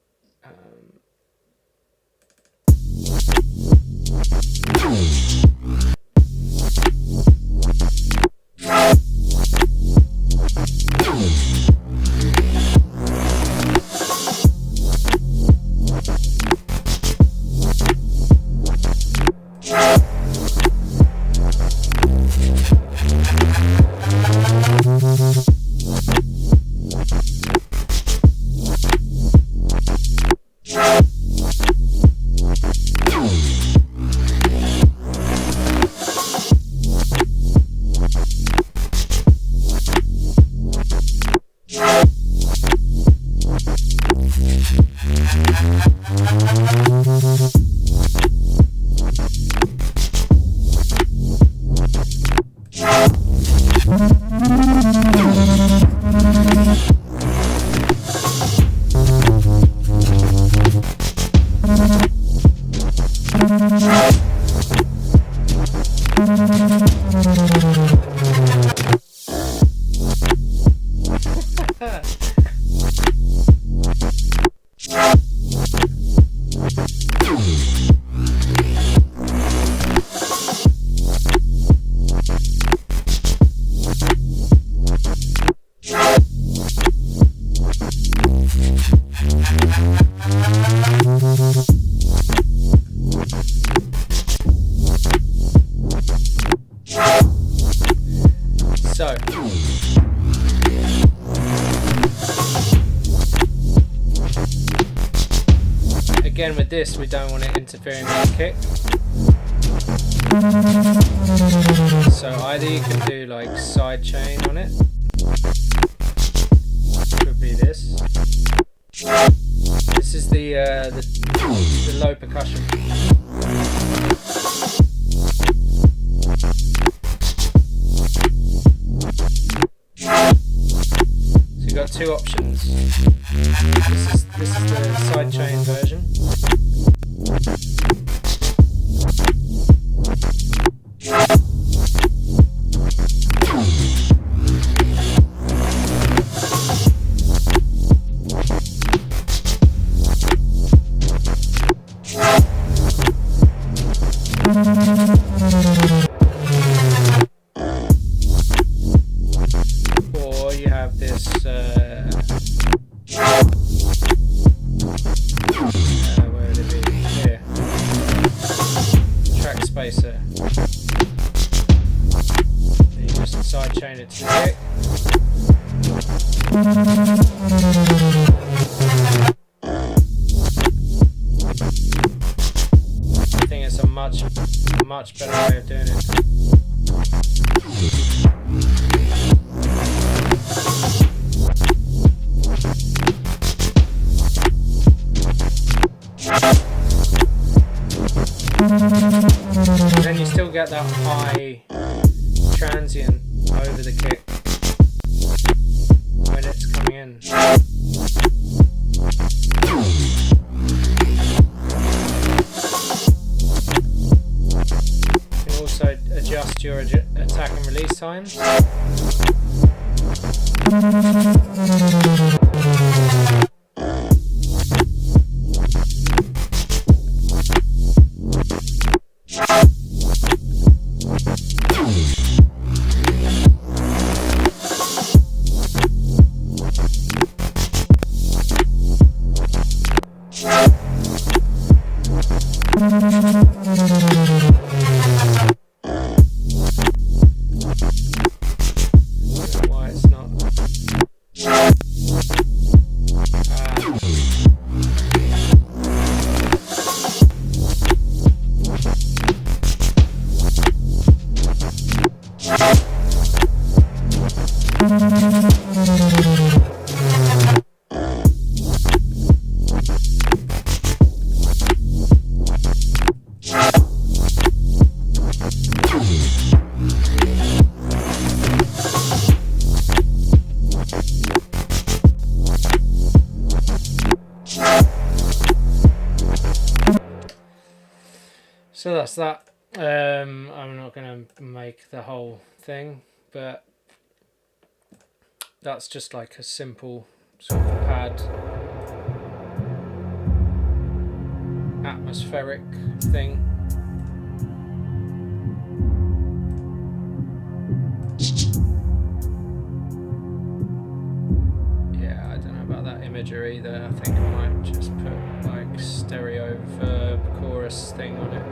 So, again with this, we don't want it interfering with the kick. So either you can do like side chain on it, could be this. This is the low percussion. So you've got two options. This is the side chain version. Or you have this where would it be? Here. Track spacer. And you just side chain it to the kick. I think it's a much better way of doing it. Then you still get that high transient over the kick when it's coming in. You can also adjust your attack and release times. Why it's not. that's that. I'm not going to make the whole thing, but that's just like a simple sort of pad atmospheric thing. Yeah, I don't know about that imagery either. I think I might just put like stereo verb chorus thing on it.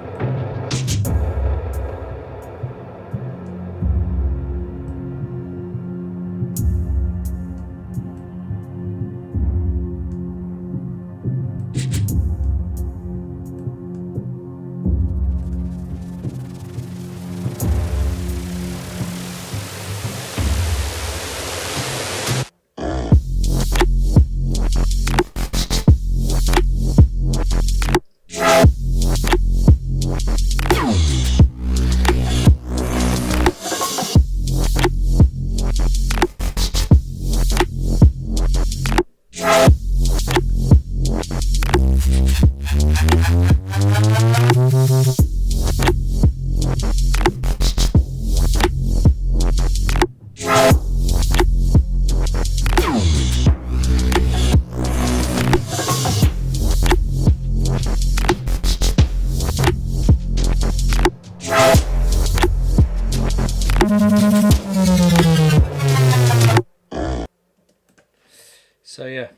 So yeah,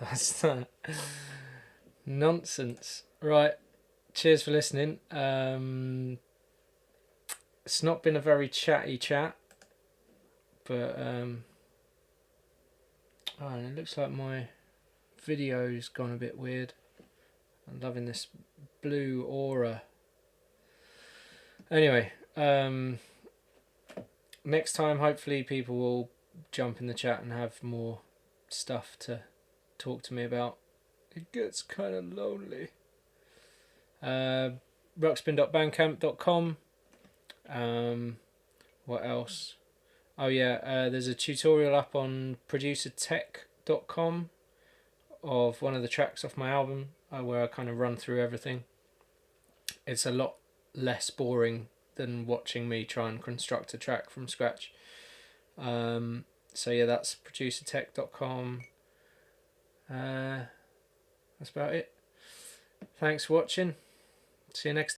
that's that. Nonsense. Right, cheers for listening. It's not been a very chatty chat, but oh, and it looks like my video's gone a bit weird. I'm loving this blue aura. Anyway, next time hopefully people will jump in the chat and have more stuff to talk to me about. It gets kind of lonely. Ruxpin.bandcamp.com. What else? Oh yeah, there's a tutorial up on producertech.com of one of the tracks off my album where I kind of run through everything. It's a lot less boring than watching me try and construct a track from scratch. So yeah, that's producertech.com. That's about it. Thanks for watching. See you next time.